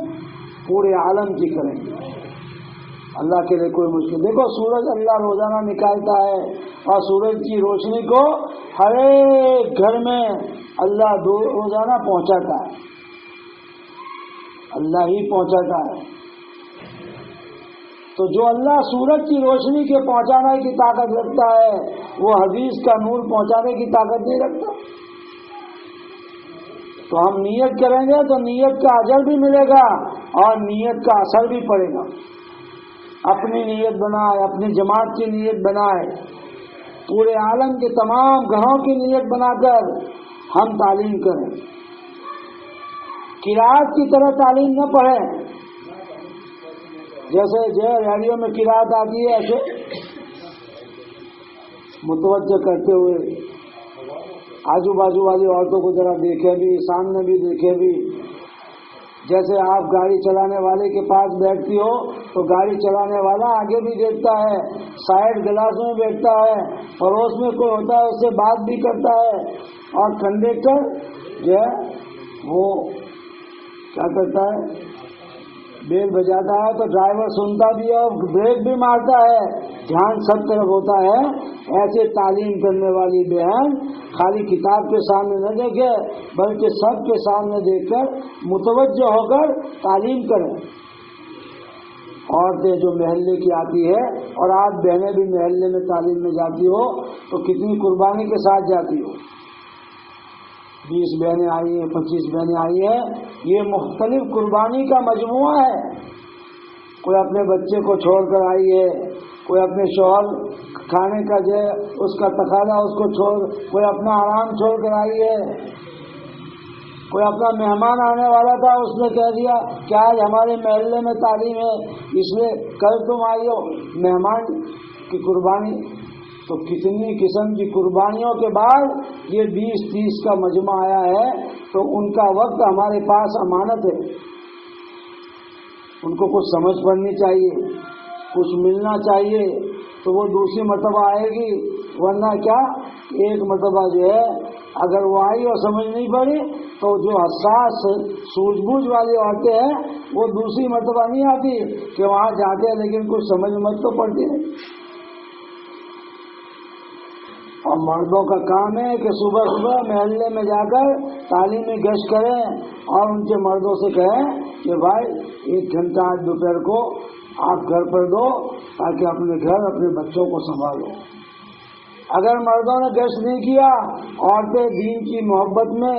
پورے عالم کی کریں گے، اللہ کے لیے کوئی مشکل۔ دیکھو سورج اللہ روزانہ نکالتا ہے اور سورج کی روشنی کو ہر ایک گھر میں اللہ روزانہ پہنچاتا ہے، اللہ ہی پہنچاتا ہے۔ تو جو اللہ سورج کی روشنی کے پہنچانے کی طاقت رکھتا ہے وہ حدیث کا نور پہنچانے کی طاقت نہیں رکھتا. تو ہم نیت کریں گے تو نیت کا اجر بھی ملے گا اور نیت کا اثر بھی پڑے گا. اپنی نیت بنائے، اپنی جماعت کی نیت بنائے، پورے عالم کے تمام گھروں کی نیت بنا کر ہم تعلیم کریں. قرات کی طرح تعلیم نہ پڑھیں جیسے جو ریڈیو میں قرات آتی ہے ایسے متوجہ کرتے ہوئے آجو بازو والی عورتوں کو ذرا دیکھے بھی، سامنے بھی دیکھے بھی. جیسے آپ گاڑی چلانے والے کے پاس بیٹھتی ہو تو گاڑی چلانے والا آگے بھی دیکھتا ہے، سائڈ گلاس میں بیٹھتا ہے، پڑوس میں کوئی ہوتا ہے اس سے بات بھی کرتا ہے. اور کنڈکٹر جو ہے وہ کیا کرتا ہے، بیل بجاتا ہے تو ڈرائیور سنتا بھی ہے اور بریک بھی مارتا ہے، دھیان سب طرف ہوتا ہے. ایسے تعلیم کرنے والی بہن خالی کتاب کے سامنے نہ دیکھے بلکہ سب کے سامنے دیکھ کر متوجہ ہو کر تعلیم کریں. عورتیں جو محلے کی آتی ہے اور آپ بہنیں بھی محلے میں تعلیم میں جاتی ہو تو کتنی قربانی کے ساتھ جاتی ہو. 20 بہنیں آئی ہیں، 25 بہنیں آئی ہیں، یہ مختلف قربانی کا مجموعہ ہے. کوئی اپنے بچے کو چھوڑ کر آئی ہے، کوئی اپنے شوہر کھانے کا جو ہے اس کا تقاضا اس کو چھوڑ، کوئی اپنا آرام چھوڑ کر آئی ہے، کوئی اپنا مہمان آنے والا تھا اس نے کہہ دیا کہ آج ہمارے محلے میں تعلیم ہے اس لیے کل تم آئی ہو. مہمان کی قربانی. تو کتنی قسم کی قربانیوں کے بعد یہ 20-30 کا مجمع آیا ہے تو ان کا وقت ہمارے پاس امانت ہے. ان کو کچھ سمجھ پڑنی چاہیے، کچھ ملنا چاہیے تو وہ دوسری مرتبہ آئے گی. ورنہ کیا ایک مرتبہ جو ہے اگر وہ آئی اور سمجھ نہیں پڑی تو جو حساس سوجھ بوجھ والی عورتیں ہیں وہ دوسری مرتبہ نہیں آتی کہ وہاں جاتے ہیں لیکن کچھ سمجھ تو پڑتی نہیں. اور مردوں کا کام ہے کہ صبح صبح محلے میں جا کر تعلیمی گشت کریں اور ان کے مردوں سے کہیں کہ بھائی 1 گھنٹہ آج دوپہر کو آپ گھر پر دو تاکہ اپنے گھر اپنے بچوں کو سنبھالو. اگر مردوں نے گشت نہیں کیا، عورتیں دین کی محبت میں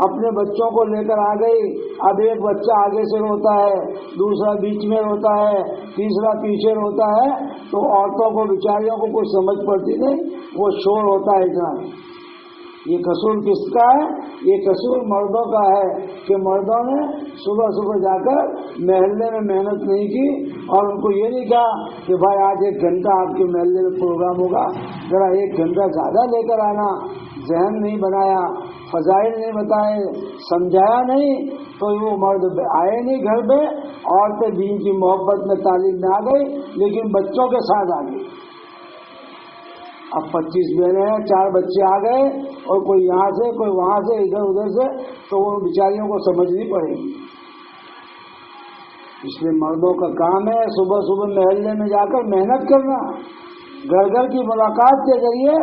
اپنے بچوں کو لے کر آ گئی. اب ایک بچہ آگے سے روتا ہے، دوسرا بیچ میں روتا ہے، تیسرا پیچھے روتا ہے تو عورتوں کو بیچاریوں کو کچھ سمجھ پڑتی نہیں، وہ شور ہوتا ہے اتنا. یہ قصور کس کا ہے؟ یہ قصور مردوں کا ہے کہ مردوں نے صبح صبح جا کر محلے میں محنت نہیں کی اور ان کو یہ نہیں کہا کہ بھائی آج 1 گھنٹہ آپ کے محلے میں پروگرام ہوگا، ذرا 1 گھنٹہ زیادہ لے کر آنا. ذہن نہیں بنایا، فضائل نہیں بتائے، سمجھایا نہیں تو وہ مرد آئے نہیں گھر پہ. عورتیں دین کی محبت میں تعلیم میں آ گئی لیکن بچوں کے ساتھ آ گئی. اب 25 بہنیں ہیں، 4 بچے آ گئے اور کوئی یہاں سے کوئی وہاں سے ادھر ادھر سے تو وہ بیچاریوں کو سمجھنی پڑے گی. اس لیے مردوں کا کام ہے صبح صبح محلے میں جا کر محنت کرنا، گھر گھر کی ملاقات کے ذریعے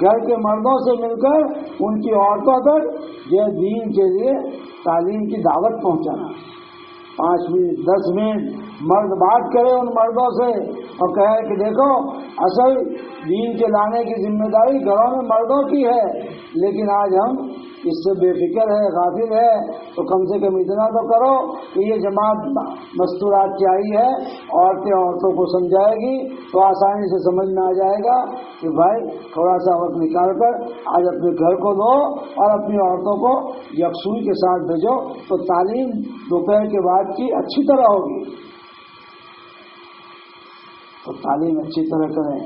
گھر کے مردوں سے مل کر ان کی عورتوں تک یہ دین کے لیے تعلیم کی دعوت پہنچانا. 5 منٹ 10 منٹ مرد بات کرے ان مردوں سے اور کہے کہ دیکھو اصل دین کے لانے کی ذمہ داری گھروں میں مردوں کی ہے لیکن آج ہم اس سے بے فکر ہے، غافل ہے. تو کم سے کم اتنا تو کرو کہ یہ جماعت مستورات کی آئی ہے، عورتیں عورتوں کو سمجھائے گی تو آسانی سے سمجھ میں آ جائے گا کہ بھائی تھوڑا سا وقت نکال کر آج اپنے گھر کو دو اور اپنی عورتوں کو یکسوئی کے ساتھ بھیجو تو تعلیم دوپہر کے بعد کی اچھی طرح ہوگی. تو تعلیم اچھی طرح کریں.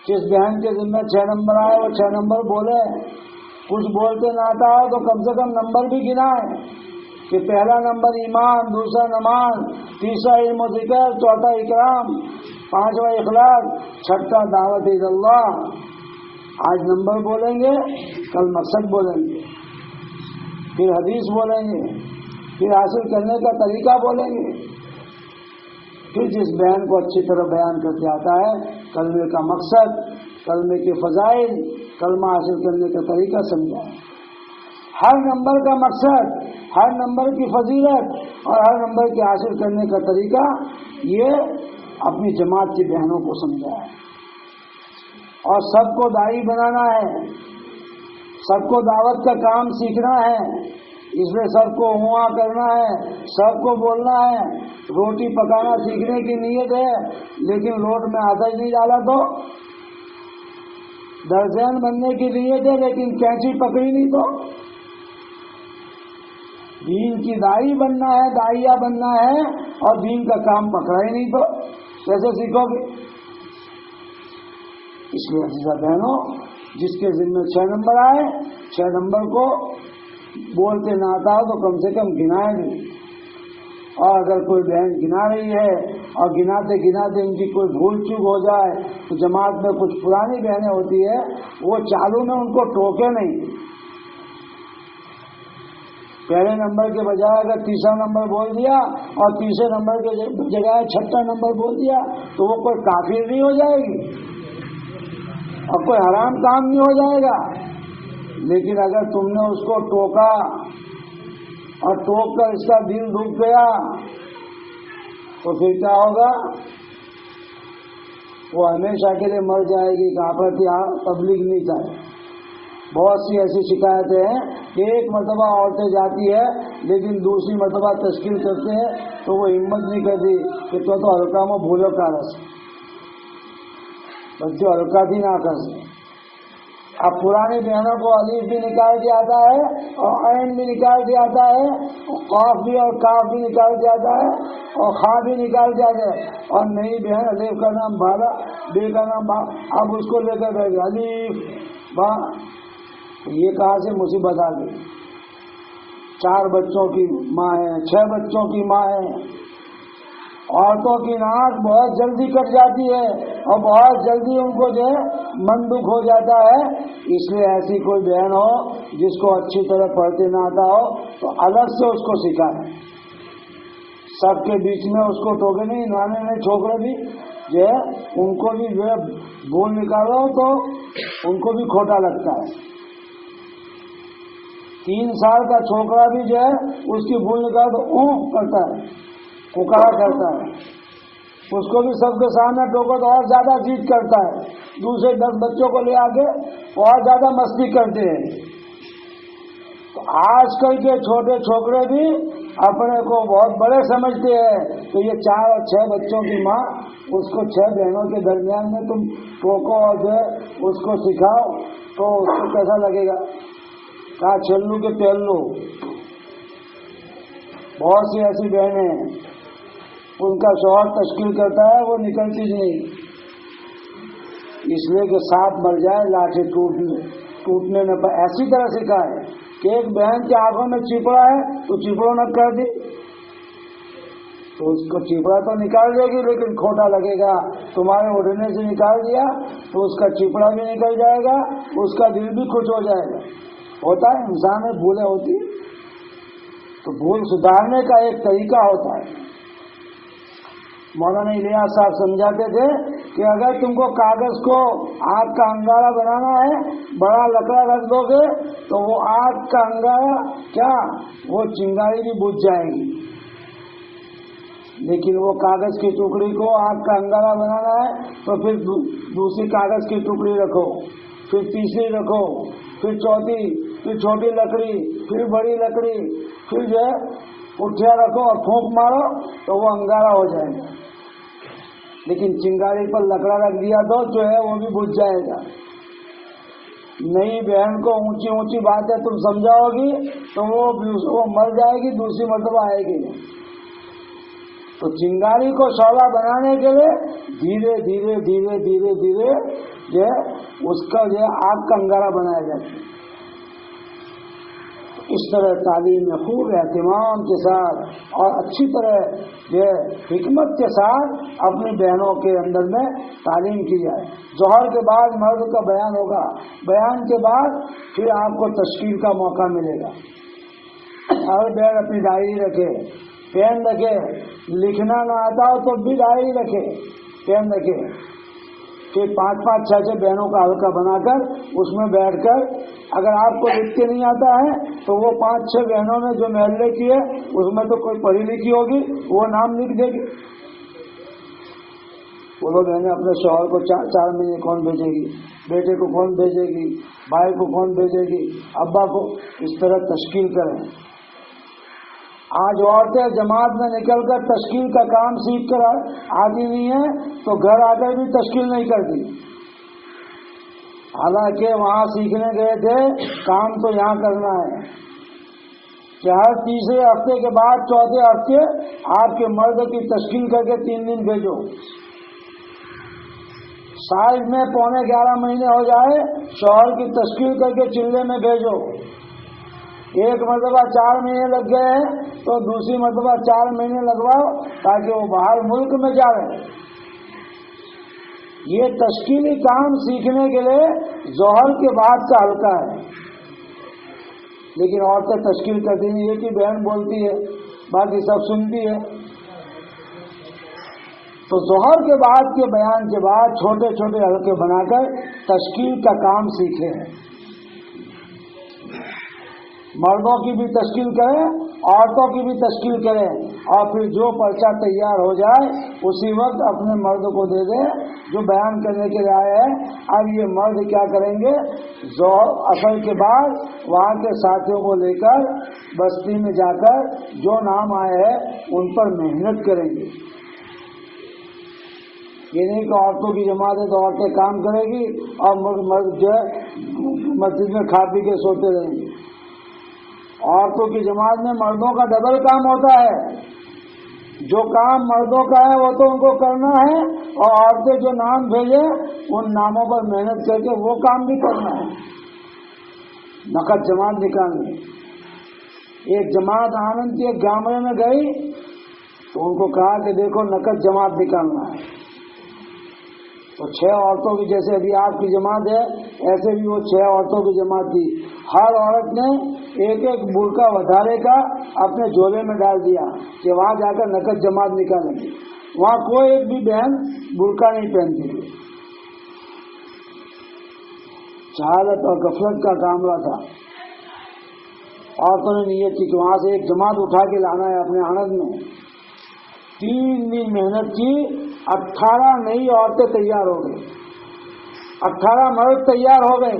جس بہن کے ذمہ 6 نمبر آئے وہ 6 نمبر بولے. کچھ بولتے نہ آتا ہو تو کم سے کم نمبر بھی گنائیں کہ پہلا نمبر ایمان، دوسرا نماز، تیسرا علم و ذکر، چوتھا اکرام، 5واں اخلاق، 6واں دعوت اللہ. آج نمبر بولیں گے، کل مقصد بولیں گے، پھر حدیث بولیں گے، پھر حاصل کرنے کا طریقہ بولیں گے. پھر جس بہن کو اچھی طرح بیان کرتے آتا ہے کلمے کا مقصد، کلمے کے فضائل، کلمہ حاصل کرنے کا طریقہ سمجھائیں. ہر نمبر کا مقصد، ہر نمبر کی فضیلت اور ہر نمبر کے حاصل کرنے کا طریقہ یہ اپنی جماعت کی بہنوں کو سمجھایا ہے، اور سب کو داعی بنانا ہے، سب کو دعوت کا کام سیکھنا ہے، اس میں سب کو ہواں کرنا ہے، سب کو بولنا ہے۔ روٹی پکانا سیکھنے کی نیت ہے، لیکن لوٹ میں آتش نہیں ڈالا تو، درجین بننے کی نیت ہے لیکن کینچی پکڑی نہیں تو، دین کی داعی بننا ہے، داعیہ بننا ہے اور دین کا کام پکڑا ہی نہیں تو کیسے سیکھو گے؟ اس لیے عزیزہ بہنوں، جس کے ذمہ 6 نمبر آئے، 6 نمبر کو بولتے نہ آتا ہو تو کم سے کم گنائے بھی، اور اگر کوئی بہن گنا رہی ہے اور گناتے گناتے ان کی کوئی بھول چوک ہو جائے تو جماعت میں کچھ پرانی بہنیں ہوتی ہے، وہ چالو میں ان کو ٹوکے نہیں، پہلے نمبر کے بجائے اگر تیسرا نمبر بول دیا اور تیسرے نمبر کے جگہ 6واں نمبر بول دیا تو وہ کوئی کافر نہیں ہو جائے گی اور کوئی حرام کام نہیں ہو جائے گا، لیکن اگر تم نے اس کو ٹوکا اور ٹوک کر اس کا دل دکھ گیا تو پھر کیا ہوگا؟ وہ ہمیشہ کے لیے مر جائے گی، کافر کی تبلیغ نہیں چاہے۔ بہت سی ایسی شکایتیں ہیں کہ ایک مرتبہ عورتیں جاتی ہے لیکن دوسری مرتبہ تشکیل کرتے ہیں تو وہ ہمت نہیں کرتی کہ تو ہلکا میں بھولو کا رس بچوں ہلکا بھی نہ کر سکے۔ اب پرانی بہنوں کو الف بھی نکال دیا جاتا ہے اور عین بھی نکال دیا جاتا ہے، قاف بھی اور کاف بھی نکال دیا جاتا ہے اور خا بھی نکال دیا جاتا ہے، اور نئی بہن الف کا نام بھالا، بے کا نام با، اب اس کو لے کر بیٹھ گئے الف با، یہ کہاں سے مصیبت آ گئی؟ 4 بچوں کی ماں ہے، 6 بچوں کی ماں ہے۔ عورتوں کی ناک بہت جلدی کٹ جاتی ہے اور بہت جلدی ان کو جو ہے من دکھ ہو جاتا ہے، اس لیے ایسی کوئی بہن ہو جس کو اچھی طرح پڑھتے نہ آتا ہو تو الگ سے اس کو سکھائے، سب کے بیچ میں اس کو ٹوکے نہیں، نانے میں چھوکرے بھی جو ہے ان کو بھی جو ہے بول نکالو تو ان کو بھی کھوٹا لگتا ہے۔ 3 سال کا چھوکرا بھی جو ہے اس کی بھول نکالو تو اون کرتا ہے، پکارا کرتا ہے، اس کو بھی سب کے سامنے ٹوکو تو اور زیادہ ضد کرتا ہے، دوسرے 10 بچوں کو لے آ کے اور زیادہ مستی کرتے ہیں۔ تو آج کل کے چھوٹے چھوکرے بھی اپنے کو بہت بڑے سمجھتے ہیں، تو یہ 4 اور 6 بچوں کی ماں اس کو 6 بہنوں کے درمیان میں تم ٹوکو اور جو ہے اس کو سکھاؤ تو اس کو کیسا لگے گا؟ کہا چلو کے پہلو۔ بہت سی ایسی بہنیں ہیں ان کا شوہر تشکیل کرتا ہے، وہ نکلتی نہیں، اس لیے کہ ساتھ مر جائے لاٹھی ٹوٹنے میں ایسی طرح سکھائے کہ ایک بہن کی آنکھوں میں چپڑا ہے تو چپڑوں نہ کر دی تو اس کو چپڑا تو نکال دے گی لیکن کھوٹا لگے گا، تمہارے اڑنے سے نکال دیا تو اس کا چپڑا بھی نکل جائے گا، اس کا دل بھی خوش ہو جائے گا۔ ہوتا ہے انسان میں بھولیں ہوتی، تو بھول سدھارنے کا ایک طریقہ ہوتا ہے۔ مولانا الیاس صاحب سمجھاتے تھے کہ اگر تم کو کاغذ کو آگ کا انگارہ بنانا ہے، بڑا لکڑا رکھ دو گے تو وہ آگ کا انگارہ کیا وہ چنگاری بھی بجھ جائے گی، لیکن وہ کاغذ کی ٹکڑی کو آگ کا انگارہ بنانا ہے تو پھر دوسری کاغذ کی ٹکڑی رکھو، پھر تیسری رکھو، پھر چوتھی، پھر چھوٹی لکڑی، پھر بڑی لکڑی، پھر جو ہے پٹھیا رکھو اور پھونک مارو تو وہ انگارہ ہو جائے گا، لیکن چنگاری پر لکڑا رکھ دیا تو جو ہے وہ بھی بجھ جائے گا۔ نئی بہن کو اونچی اونچی باتیں تم سمجھاؤ گی تو وہ مر جائے گی، دوسری مرتبہ آئے گی نہیں۔ تو چنگاری کو شعلہ بنانے کے لیے دھیرے دھیرے دھیرے دھیرے دھیرے جو ہے اس کا جو ہے آگ کا انگارہ بنایا جاتا ہے۔ اس طرح تعلیم میں خوب اہتمام کے ساتھ اور اچھی طرح جو ہے حکمت کے ساتھ اپنی بہنوں کے اندر میں تعلیم کی جائے۔ ظہر کے بعد مرد کا بیان ہوگا، بیان کے بعد پھر آپ کو تشکیل کا موقع ملے گا۔ ہر بہن اپنی ڈائری رکھے، پین رکھے، لکھنا نہ آتا ہو تو بھی ڈائری رکھے، پین رکھے، پھر 5 5 6 6 بہنوں کا حلقہ بنا کر اس میں بیٹھ کر اگر آپ کو لکھ کے نہیں آتا ہے تو وہ 5-6 بہنوں نے جو محلے کی ہے اس میں تو کوئی پڑھی لکھی ہوگی، وہ نام لکھ دے گی۔ بولو بہنیں اپنے شوہر کو 4 مہینے کون بھیجے گی، بیٹے کو کون بھیجے گی، بھائی کو کون بھیجے گی، ابا کو، اس طرح تشکیل کریں۔ آج عورتیں جماعت میں نکل کر تشکیل کا کام سیکھ کر آتی نہیں ہیں تو گھر آ کر بھی تشکیل نہیں کرتی، حالانکہ وہاں سیکھنے گئے تھے، کام تو یہاں کرنا ہے کہ ہر تیسرے ہفتے کے بعد چوتھے ہفتے آپ کے مرد کی تشکیل کر کے 3 دن بھیجو۔ سال میں 11.25 مہینے ہو جائے، شوہر کی تشکیل کر کے چلے میں بھیجو۔ ایک مرتبہ 4 مہینے لگ گئے ہیں تو دوسری مرتبہ 4 مہینے لگواؤ تاکہ وہ باہر ملک میں جائے۔ یہ تشکیلی کام سیکھنے کے لیے ظہر کے بعد کا حلقہ ہے، لیکن عورتیں تشکیل کرتی نہیں، ایک ہی بہن بولتی ہے باقی سب سنتی ہے۔ تو ظہر کے بعد کے بیان کے بعد چھوٹے چھوٹے حلقے بنا کر تشکیل کا کام سیکھے ہیں۔ مردوں کی بھی تشکیل کریں، عورتوں کی بھی تشکیل کریں، اور پھر جو پرچہ تیار ہو جائے اسی وقت اپنے مرد کو دے دیں جو بیان کرنے کے لیے آئے ہیں۔ اب یہ مرد کیا کریں گے، اثر کے بعد وہاں کے ساتھیوں کو لے کر بستی میں جا کر جو نام آئے ہیں ان پر محنت کریں گے۔ یہ نہیں کہ عورتوں کی جماعت ہے تو عورتیں کام کرے گی اور مرد جو ہے مسجد میں کھا پی کے سوتے رہیں گے۔ عورتوں کی جماعت میں مردوں کا ڈبل کام ہوتا ہے، جو کام مردوں کا ہے وہ تو ان کو کرنا ہے، اور عورتیں جو نام بھیجے ان ناموں پر محنت کر کے وہ کام بھی کرنا ہے، نقد جماعت نکالنی۔ ایک جماعت آنند کے گامرے میں گئی تو ان کو کہا کہ دیکھو نقد جماعت نکالنا ہے، تو 6 عورتوں کی، جیسے ابھی آپ کی جماعت ہے ایسے بھی وہ 6 عورتوں کی جماعت تھی۔ ہر عورت نے ایک برقع وٹھارے کا اپنے جھولے میں ڈال دیا کہ وہاں جا کر نقد جماعت نکالیں گے۔ وہاں کوئی ایک بھی بہن برقع نہیں پہنتی تھی، جہالت اور غفلت کا معاملہ تھا۔ عورتوں نے نیت کی کہ وہاں سے ایک جماعت اٹھا کے لانا ہے اپنے آنند میں۔ 3 دن محنت کی، 18 نئی عورتیں تیار ہو گئی، 18 مرد تیار ہو گئے،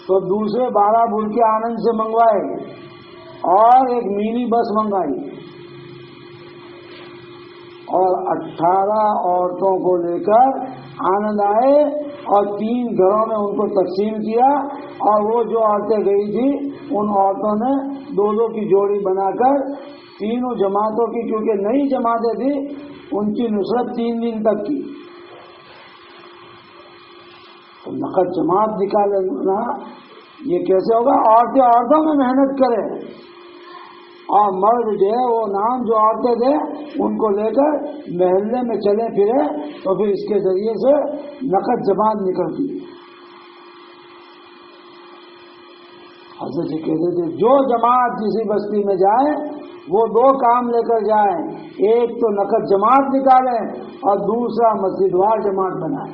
تو دوسرے 12 برقعے آنند سے منگوائے اور ایک منی بس منگائی، اور 18 عورتوں کو لے کر آنند آئے اور 3 گھروں میں ان کو تقسیم کیا، اور وہ جو عورتیں گئی تھی ان عورتوں نے 2 کی جوڑی بنا کر تینوں جماعتوں کی، کیونکہ نئی جماعتیں تھیں، ان کی نصرت 3 دن تک کی۔ تو نقد جماعت نکالنا یہ کیسے ہوگا؟ عورتیں عورتوں میں محنت کریں، اور مرد جو ہے وہ نام جو عورتیں تھے ان کو لے کر محلے میں چلے پھرے، تو پھر اس کے ذریعے سے نقد جماعت نکلتی ہے۔ حضرت جی کہتے تھے جو جماعت کسی بستی میں جائے وہ 2 کام لے کر جائیں، ایک تو نقد جماعت نکالیں اور دوسرا مسجد وار جماعت بنائیں۔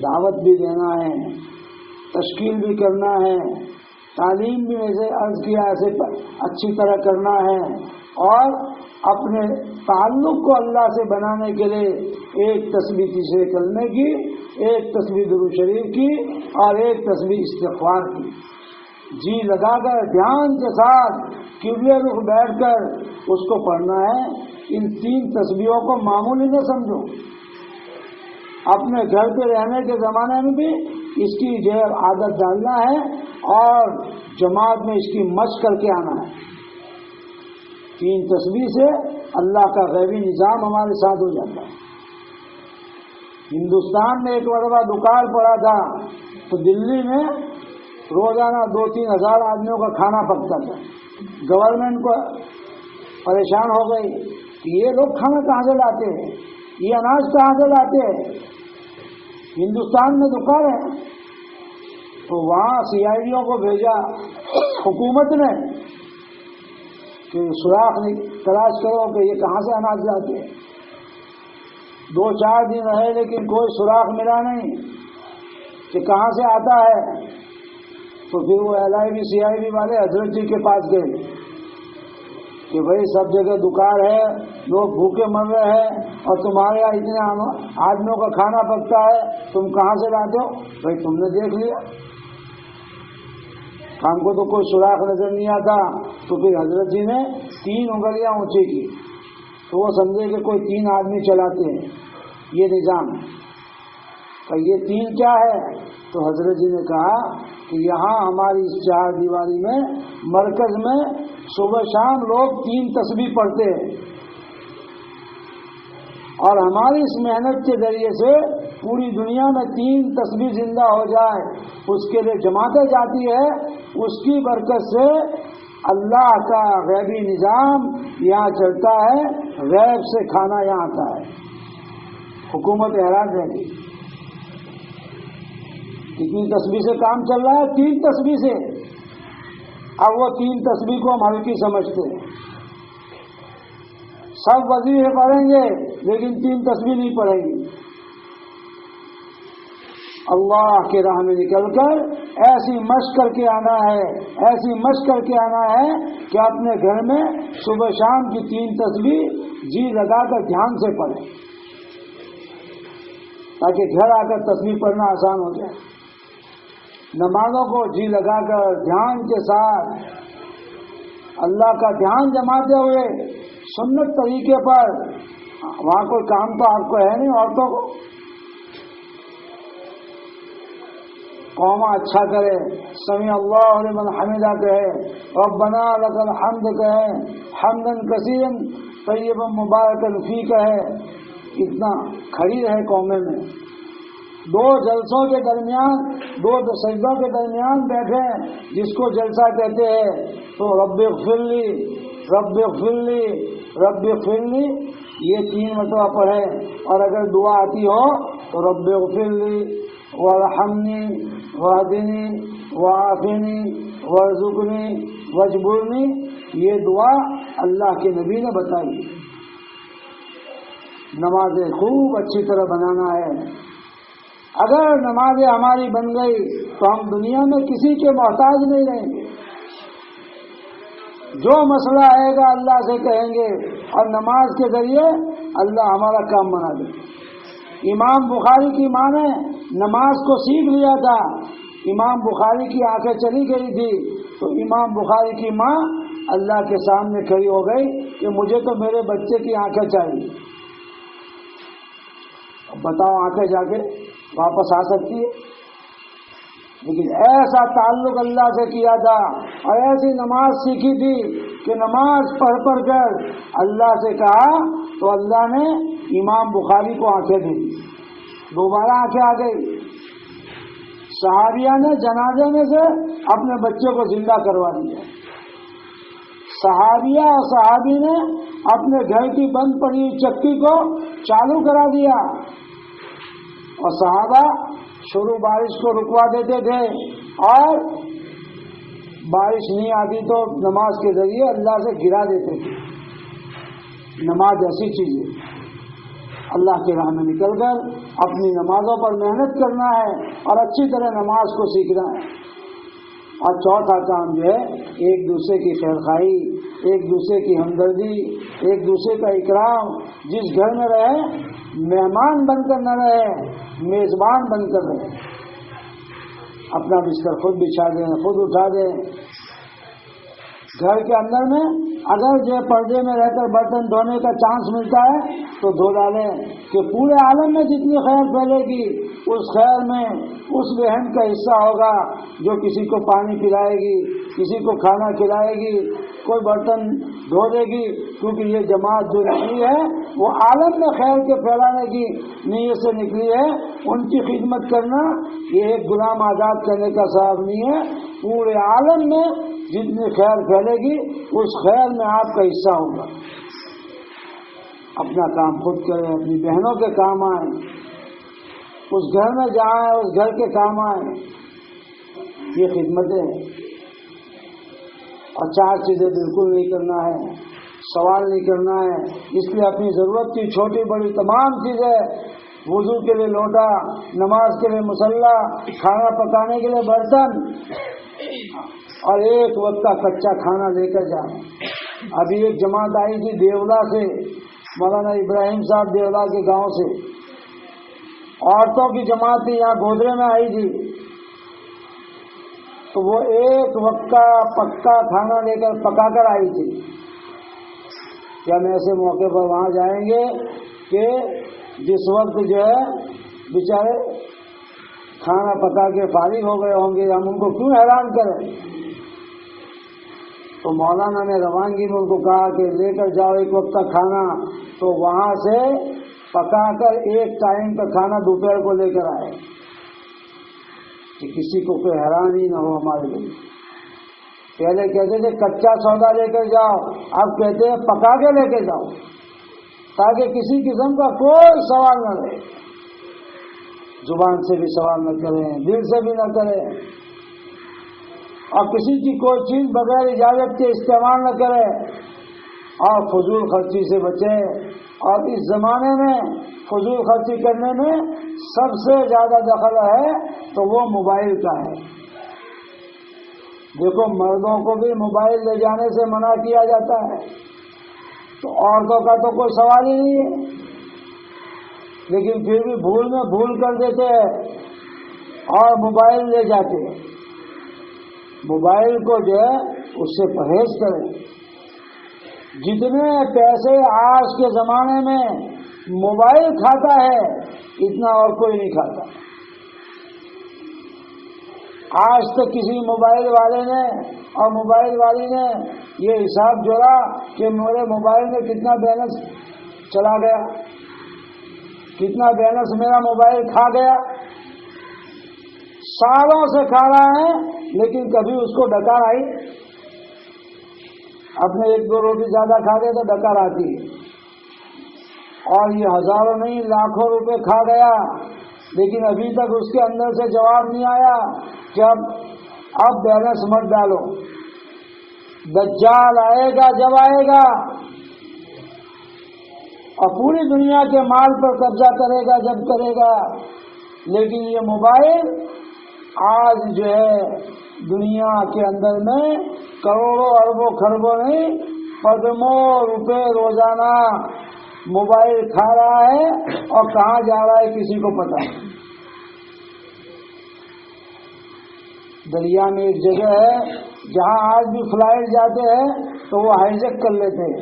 دعوت بھی دینا ہے، تشکیل بھی کرنا ہے، تعلیم بھی جیسے عرض کیا ایسے اچھی طرح کرنا ہے، اور اپنے تعلق کو اللہ سے بنانے کے لیے ایک تسبیح تیسرے کلمے کی، ایک تسبیح درود شریف کی، اور ایک تسبیح استغفار کی، جی لگا کر دھیان کے ساتھ قبلے رخ بیٹھ کر اس کو پڑھنا ہے۔ ان 3 تسبیحوں کو معمولی نہ سمجھو، اپنے گھر پہ رہنے کے زمانے میں بھی اس کی جو ہے عادت ڈالنا ہے، اور جماعت میں اس کی مشق کر کے آنا ہے۔ 3 تسبیح سے اللہ کا غیبی نظام ہمارے ساتھ ہو جاتا ہے۔ ہندوستان میں ایک مرتبہ دکان پڑا تھا تو دلی میں روزانہ 2-3 ہزار آدمیوں کا کھانا پکتا تھا۔ گورنمنٹ کو پریشان ہو گئی کہ یہ لوگ کھانا کہاں سے لاتے ہیں، یہ اناج کہاں سے لاتے ہیں، ہندوستان میں دکان ہے۔ تو وہاں CIDوں کو بھیجا حکومت نے کہ سراغ تلاش کرو کہ یہ کہاں سے اناج لاتے ہیں۔ 2-4 دن رہے لیکن کوئی سراغ ملا نہیں۔ کہ کہاں سے آتا ہے، تو پھر وہ LIV CIV والے حضرت جی کے پاس گئے کہ بھائی سب جگہ دکان ہے، لوگ بھوکے مر رہے ہیں اور تمہارے یہاں اتنے آدمیوں کا کھانا پکتا ہے، تم کہاں سے لاتے ہو؟ بھائی تم نے دیکھ لیا، ہم کو تو کوئی سراغ نظر نہیں آتا۔ تو پھر حضرت جی نے 3 انگلیاں اونچی کی، تو وہ سمجھے کہ کوئی 3 آدمی چلاتے ہیں یہ نظام، تو یہ 3 کیا ہے؟ تو حضرت جی نے کہا کہ یہاں ہماری اس 4 دیواری میں مرکز میں صبح شام لوگ 3 تسبیح پڑھتے ہیں، اور ہماری اس محنت کے ذریعے سے پوری دنیا میں 3 تسبیح زندہ ہو جائے، اس کے لیے جماعتیں جاتی ہے، اس کی برکت سے اللہ کا غیبی نظام یہاں چلتا ہے، غیب سے کھانا یہاں آتا ہے۔ حکومت حیران رہے گی، کتنی تسبیح سے کام چل رہا ہے؟ 3 تسبیح سے۔ اب وہ 3 تسبیح کو ہم ہلکی سمجھتے ہیں، سب وظیفے پڑھیں گے لیکن 3 تسبیح نہیں پڑھیں گی۔ اللہ کے راہ میں نکل کر ایسی مشق کر کے آنا ہے، ایسی مشق کر کے آنا ہے کہ اپنے گھر میں صبح شام کی 3 تسبیح جی لگا کر دھیان سے پڑھیں، تاکہ گھر آ کر تسبیح پڑھنا آسان ہو جائے۔ نمازوں کو جی لگا کر دھیان کے ساتھ اللہ کا دھیان جماتے ہوئے سنت طریقے پر، وہاں کوئی کام تو آپ کو ہے نہیں، عورتوں کو قوما اچھا کرے، سمیع اللہ لمن حمدہ کہے، ربنا لک الحمد کہے، حمدا کثیرا طیبا مبارکا فیہ کہے، اتنا کھڑی رہے قومے میں، 2 جلسوں کے درمیان، 2 سجدوں کے درمیان بیٹھے، جس کو جلسہ کہتے ہیں، تو رب اغفر لی، رب اغفر لی، رب اغفر لی، یہ 3 مرتبہ پڑھے، اور اگر دعا آتی ہو تو رب اغفر لی وارحمنی واہدنی وعافنی وارزقنی واجبرنی، یہ دعا اللہ کے نبی نے بتائی۔ نمازیں خوب اچھی طرح بنانا ہے، اگر نمازیں ہماری بن گئی تو ہم دنیا میں کسی کے محتاج نہیں رہیں گے، جو مسئلہ آئے گا اللہ سے کہیں گے، اور نماز کے ذریعے اللہ ہمارا کام بنا دے گا۔ امام بخاری کی ماں نے نماز کو سیکھ لیا تھا، امام بخاری کی آنکھیں چلی گئی تھی، تو امام بخاری کی ماں اللہ کے سامنے کھڑی ہو گئی کہ مجھے تو میرے بچے کی آنکھیں چاہیے۔ اب بتاؤ آنکھیں جا کے واپس آ سکتی ہے؟ لیکن ایسا تعلق اللہ سے کیا تھا، اور ایسی نماز سیکھی تھی کہ نماز پڑھ کر اللہ سے کہا تو اللہ نے امام بخاری کو آنکھیں دی، دوبارہ آنکھیں آ گئی۔ صحابیہ نے جنازے میں سے اپنے بچے کو زندہ کروا دیا، صحابیہ اور صحابی نے اپنے گھر کی بند پڑی چکی کو چالو کرا دیا، اور صحابہ شروع بارش کو رکوا دیتے تھے، اور بارش نہیں آتی تو نماز کے ذریعے اللہ سے گرا دیتے تھے۔ نماز ایسی چیز ہے، اللہ کے راہ میں نکل کر اپنی نمازوں پر محنت کرنا ہے اور اچھی طرح نماز کو سیکھنا ہے۔ اور چوتھا کام جو ہے، ایک دوسرے کی خیرخواہی، ایک دوسرے کی ہمدردی، ایک دوسرے کا اکرام۔ جس گھر میں رہے مہمان بن کر نہ رہے، میزبان بن کر رہے، اپنا بستر خود بچھا دیں، خود اٹھا دیں۔ گھر کے اندر میں اگر جو پردے میں رہ کر برتن دھونے کا چانس ملتا ہے تو دھو ڈالیں، کہ پورے عالم میں جتنی خیر پھیلے گی اس خیر میں اس بہن کا حصہ ہوگا جو کسی کو پانی پلائے گی، کسی کو کھانا کھلائے گی، کوئی برتن دھو دے گی، کیونکہ یہ جماعت جو نکلی ہے وہ عالم میں خیر کے پھیلانے کی نیت سے نکلی ہے۔ ان کی خدمت کرنا یہ ایک غلام آزاد کرنے کا سبب نہیں ہے، پورے عالم میں جتنی خیر پھیلے گی اس خیر میں آپ کا حصہ ہوگا۔ اپنا کام خود کریں، اپنی بہنوں کے کام آئیں، اس گھر میں جائیں اس گھر کے کام آئیں، یہ خدمتیں ہیں۔ اور 4 چیزیں بالکل نہیں کرنا ہے، سوال نہیں کرنا ہے، اس لیے اپنی ضرورت کی چھوٹی بڑی تمام چیزیں وضو کے لیے لوٹا، نماز کے لیے مصلی، کھانا پکانے کے لیے برتن، اور ایک وقت کا کچا کھانا لے کر جانا۔ ابھی ایک جماعت آئی تھی دیولا سے، مولانا ابراہیم صاحب دیولا کے گاؤں سے، عورتوں کی جماعت تھی، یہاں گودرے میں آئی تھی، تو وہ ایک وقت کا پکا کھانا لے کر پکا کر آئی تھی کہ ہم ایسے موقع پر وہاں جائیں گے کہ جس وقت جو ہے بیچارے کھانا پکا کے فارغ ہو گئے ہوں گے، ہم ان کو کیوں حیران کریں۔ تو مولانا نے روانگی میں ان کو کہا کہ لے کر جاؤ ایک وقت کا کھانا، تو وہاں سے پکا کر ایک ٹائم کا کھانا دوپہر کو لے کر آئے کہ کسی کو کوئی حیران ہی نہ ہو ہمارے لیے۔ پہلے کہتے تھے کچا سودا لے کر جاؤ، اب کہتے ہیں پکا کے لے کے جاؤ، تاکہ کسی قسم کا کوئی سوال نہ رہے، زبان سے بھی سوال نہ کریں، دل سے بھی نہ کریں، اور کسی کی کوئی چیز بغیر اجازت کے استعمال نہ کرے، اور فضول خرچی سے بچے۔ اور اس زمانے میں فضول خرچی کرنے میں سب سے زیادہ دخل ہے تو وہ موبائل کا ہے۔ دیکھو مردوں کو بھی موبائل لے جانے سے منع کیا جاتا ہے، تو عورتوں کا تو کوئی سوال ہی نہیں ہے، لیکن پھر بھی بھول میں بھول کر دیتے ہیں اور موبائل لے جاتے ہیں۔ موبائل کو جو ہے اس سے پرہیز کریں۔ جتنے پیسے آج کے زمانے میں موبائل کھاتا ہے اتنا اور کوئی نہیں کھاتا۔ آج تک کسی موبائل والے نے اور موبائل والی نے یہ حساب جوڑا کہ میرے موبائل میں کتنا بیلنس چلا گیا، کتنا بیلنس میرا موبائل کھا گیا؟ سالوں سے کھا رہا ہے لیکن کبھی اس کو ڈکار آئی؟ اپنے ایک دو روٹی زیادہ کھا گئے تو ڈکار آتی ہے، اور یہ ہزاروں نہیں لاکھوں روپے کھا گیا لیکن ابھی تک اس کے اندر سے جواب نہیں آیا کہ اب بیلنس مت ڈالو، دجال آئے گا جب آئے گا اور پوری دنیا کے مال پر قبضہ کرے گا جب کرے گا، لیکن یہ موبائل آج جو ہے دنیا کے اندر میں کروڑوں اربوں خربوں نہیں پدموں روپے روزانہ موبائل کھا رہا ہے، اور کہاں جا رہا ہے کسی کو پتہ نہیں۔ دریا میں ایک جگہ ہے جہاں آج بھی فلائٹ جاتے ہیں تو وہ ہائیجیک کر لیتے ہیں،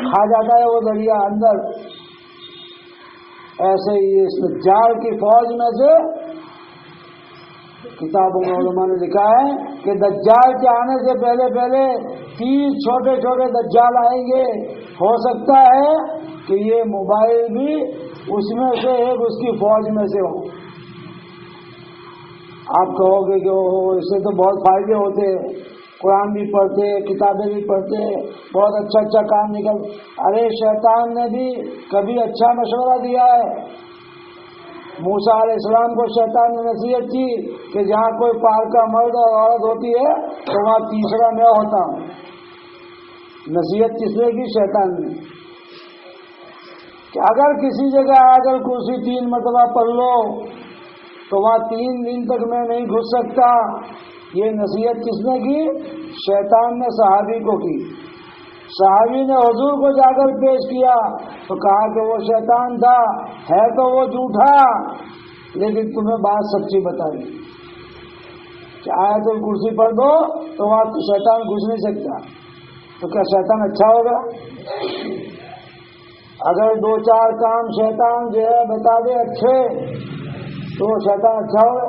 کھا جاتا ہے وہ دریا اندر۔ ایسے ہی اس دجال کی فوج میں سے کتابوں میں علماء نے لکھا ہے کہ دجال کے آنے سے پہلے 30 چھوٹے چھوٹے دجال آئیں گے، ہو سکتا ہے کہ یہ موبائل بھی اس میں سے ایک اس کی فوج میں سے ہو۔ آپ کہو گے کہ اس سے تو بہت فائدے ہوتے، قرآن بھی پڑھتے، کتابیں بھی پڑھتے، بہت اچھا اچھا کام نکل۔ ارے شیطان نے بھی کبھی اچھا مشورہ دیا ہے۔ موسیٰ علیہ السلام کو شیطان نے نصیحت کی کہ جہاں کوئی پار کا مرد اور عورت ہوتی ہے تو وہاں تیسرا میں ہوتا ہوں۔ نصیحت کس نے کی؟ شیطان نے، کہ اگر کسی جگہ آگر کرسی 3 مرتبہ پڑھ لو تو وہاں 3 دن تک میں نہیں گھس سکتا۔ یہ نصیحت کس نے کی؟ شیطان نے صحابی کو کی۔ صحابی نے حضور کو جا کر پیش کیا تو کہا کہ وہ شیطان تھا، ہے تو وہ جھوٹا، لیکن تمہیں بات سچی بتائی کہ آیت الکرسی پڑھ دو تو وہاں شیطان گھس نہیں سکتا۔ تو کیا شیطان اچھا ہوگا؟ اگر 2-4 کام شیطان جو ہے بتا دے اچھے تو وہ شیطان اچھا ہوگا۔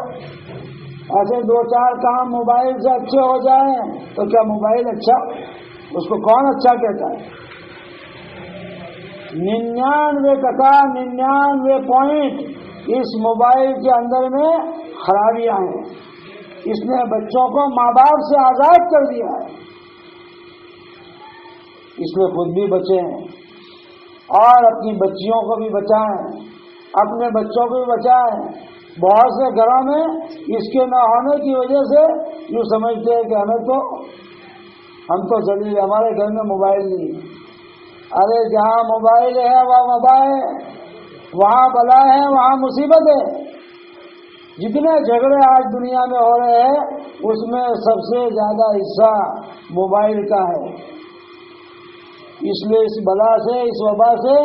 ایسے 2-4 کام موبائل سے اچھے ہو جائیں تو کیا موبائل اچھا؟ اس کو کون اچھا کہتا ہے؟ 99 پوائنٹ اس موبائل کے اندر میں خرابیاں ہیں۔ اس نے بچوں کو ماں باپ سے آزاد کر دیا ہے، اس میں خود بھی بچیں اور اپنی بچیوں کو بھی بچائیں، اپنے بچوں کو بھی بچائیں۔ بہت سے گھروں میں اس کے نہ ہونے کی وجہ سے یوں سمجھتے ہیں کہ ہم تو ذلیل، ہمارے گھر میں موبائل نہیں ہے۔ ارے جہاں موبائل ہے وہاں وبا ہے، وہاں بلا ہے، وہاں مصیبت ہے۔ جتنے جھگڑے آج دنیا میں ہو رہے ہیں اس میں سب سے زیادہ حصہ موبائل کا ہے۔ اس لیے اس بلا سے، اس وبا سے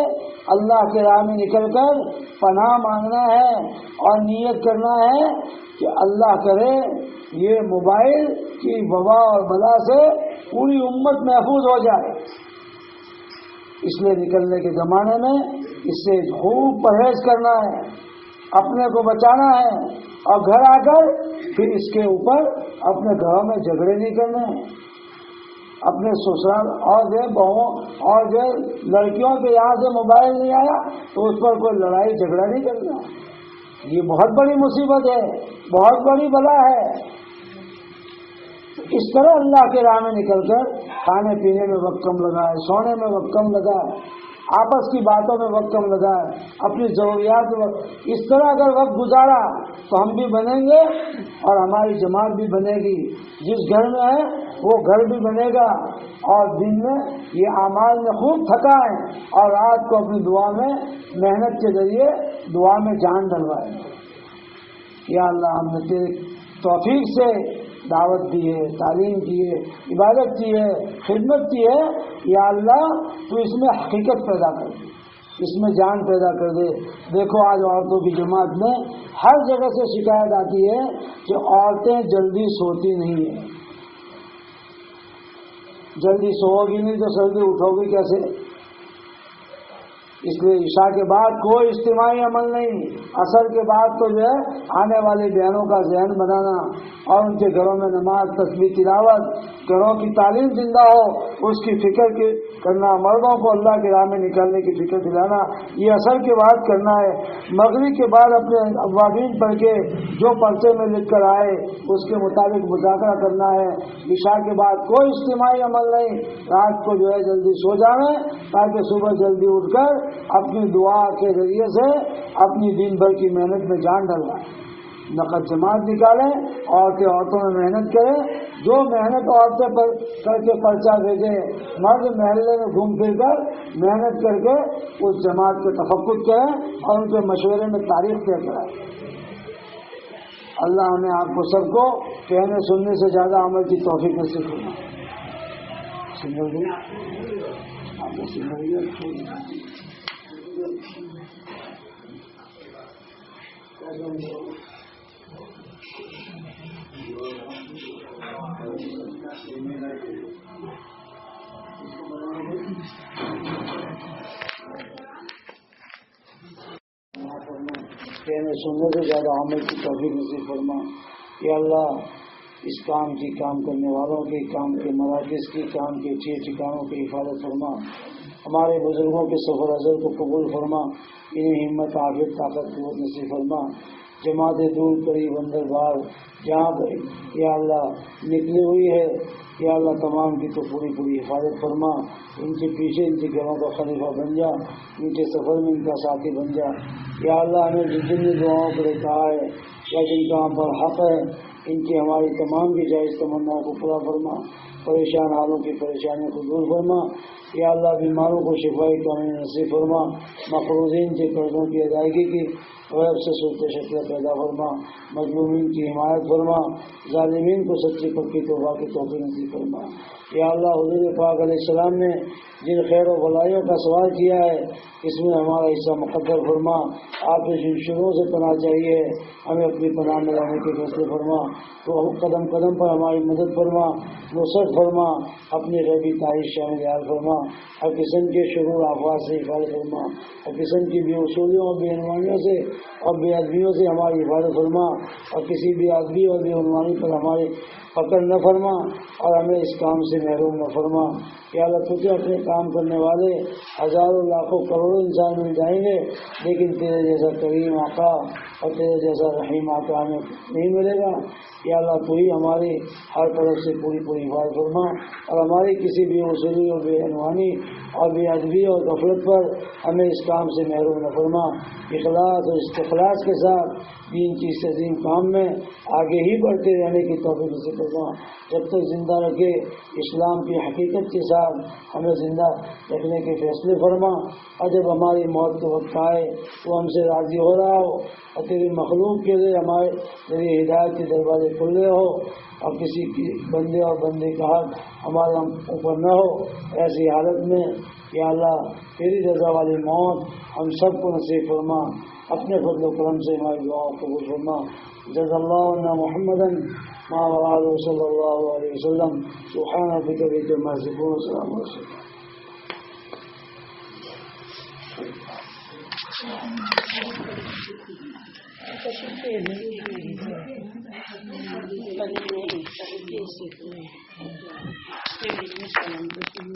اللہ کے راہ میں نکل کر پناہ مانگنا ہے اور نیت کرنا ہے کہ اللہ کرے یہ موبائل کی وبا اور بلا سے پوری امت محفوظ ہو جائے۔ اس لیے نکلنے کے زمانے میں اس سے خوب پرہیز کرنا ہے، اپنے کو بچانا ہے، اور گھر آ کر پھر اس کے اوپر اپنے گھروں میں جھگڑے نہیں کرنے ہیں۔ اپنے سسرال اور جو بہووں اور جو لڑکیوں کے یہاں سے موبائل نہیں آیا تو اس پر کوئی لڑائی جھگڑا نہیں کرنا۔ یہ بہت بڑی مصیبت ہے، بہت بڑی بلا ہے۔ اس طرح اللہ کے راہ میں نکل کر کھانے پینے میں وقت کم لگائے، سونے میں وقت کم لگائے، آپس کی باتوں میں وقت کم لگائے، اپنی ضروریات میں وقت، اس طرح اگر وقت گزارا تو ہم بھی بنیں گے اور ہماری جماعت بھی بنے گی۔ جس گھر میں ہے وہ گھر بھی بنے گا، اور دن میں یہ اعمال میں خوب تھکائیں اور رات کو اپنی دعا میں محنت کے ذریعے دعا میں جان ڈلوائیں۔ یا اللہ ہم نے تیرے توفیق سے دعوت دی ہے، تعلیم کی ہے، عبادت کی ہے، خدمت کی ہے، یا اللہ تو اس میں حقیقت پیدا کر دے، اس میں جان پیدا کر دے۔ دیکھو آج عورتوں کی جماعت میں ہر جگہ سے شکایت آتی ہے کہ عورتیں جلدی سوتی نہیں ہیں۔ جلدی سو گی نہیں تو جلدی اٹھو گی کیسے؟ اس لیے عشاء کے بعد کوئی اجتماعی عمل نہیں، عصر کے بعد تو جو ہے آنے والے بہنوں کا ذہن بنانا اور ان کے گھروں میں نماز، تسبیح، تلاوت، گھروں کی تعلیم زندہ ہو اس کی فکر کرنا، مردوں کو اللہ کے راہ میں نکالنے کی فکر دلانا، یہ عصر کے بعد کرنا ہے۔ مغرب کے بعد اپنے اوابین پڑھ کے جو پرچے میں لکھ کر آئے اس کے مطابق مذاکرہ کرنا ہے۔ عشاء کے بعد کوئی اجتماعی عمل نہیں، رات کو جو ہے جلدی سو جائیں تاکہ صبح جلدی اٹھ کر اپنی دعا کے ذریعے سے اپنی دن بھر کی محنت میں جان ڈلوائیں، نقد جماعت نکالیں، عورتوں میں محنت کریں۔ جو محنت عورتیں کر کے پرچہ بھیجیں، مرد محلے میں گھوم پھر کر محنت کر کے اس جماعت کے تفقد کریں اور ان کے مشورے میں تاریخ طے کرائیں۔ اللہ ہمیں آپ کو سب کو کہنے سننے سے زیادہ عمل کی توفیق نصیب فرمائے۔ کہنے سننے سے زیادہ عمل کی توفیق نصیب فرما۔ یا اللہ اس کام کرنے والوں کے، کام کے مراکز کی، کام کے ٹھکانوں کی حفاظت فرما۔ ہمارے بزرگوں کے سفر ازل کو قبول فرما، انہیں ہمت، عافیت، طاقت، قوت نصیب فرما۔ جماعت دور قریب اندر باہر جہاں پر یا اللہ نکلی ہوئی ہے، یا اللہ تمام کی تو پوری حفاظت فرما۔ ان کے پیچھے ان کے گھروں کا خلیفہ بن جا، ان کے سفر میں ان کا ساتھی بن جا۔ یا اللہ ہمیں جن دعاؤں کو کہا ہے یا جن کا ہم پر حق ہے ان کی ہماری تمام کی جائز تمناؤں کو پورا فرما۔ پریشان حالوں کی پریشانیوں کو دور فرما۔ یا اللہ بیماروں کو شفائی کامل نصیب فرما۔ مقروضین کے قرضوں کی ادائیگی کی غیب سے صورت شکل پیدا فرما۔ مظلومین کی حمایت فرما، ظالمین کو سچی پکی توبہ کی توفیق نصیب فرما۔ یا اللہ حضور پاک علیہ السلام نے جن خیر و بھلائیوں کا سوال کیا ہے اس میں ہمارا حصہ مقدر فرما۔ آپ کے جن شروع سے پناہ چاہیے ہمیں اپنی پناہ میں لانے کے فیصلے فرما۔ تو قدم قدم پر ہماری مدد فرما، نصرت فرما، اپنی غیبی تعریف شامل حال فرما۔ ہر قسم کے شرور آفات سے حفاظت فرما، ہر قسم کی بے اصولیوں اور بے عنوانیوں سے اور بے ادبیوں سے ہماری حفاظت فرما، اور کسی بھی ادبی اور بے عنوانی پر ہماری پکڑ نہ فرما اور ہمیں اس کام سے محروم نہ فرما۔ یا اللہ تجھے اپنے کام کرنے والے ہزاروں لاکھوں کروڑوں انسان مل جائیں گے لیکن تیرے جیسا کریم آقا اور تیرے جیسا رحیم آقا ہمیں نہیں ملے گا۔ یا اللہ تو ہی ہماری ہر طرف سے پوری حفاظت فرما، اور ہماری کسی بھی اصولی اور بے عنوانی اور بے ادبی اور غفلت پر ہمیں اس کام سے محروم نہ فرما۔ اخلاص اور استخلاص کے ساتھ دین کی اس عظیم کام میں آگے ہی بڑھتے رہنے کی توفیق نصیب فرما. جب تک زندہ رکھے اسلام کی حقیقت کے ساتھ ہمیں زندہ رکھنے کے فیصلے فرما. اور جب ہماری موت کے وقت آئے تو ہم سے راضی ہو رہا ہو اور تیری مخلوق کے لیے ہمارے تیری ہدایت کے دروازے کھلے ہو اور کسی کی بندے اور بندے کا حق ہمارا اوپر نہ ہو. ایسی حالت میں یا اللہ تیری رضا والی موت ہم سب کو نصیب فرما. اپنے فضل و کرم سے ہماری دعاؤں کو قبول فرما. جزا اللہ عنا محمدً ما وعده صلی اللہ علیہ وسلم. سبحان ربک رب العزة عما یصفون وسلام علی المرسلین. Thank you.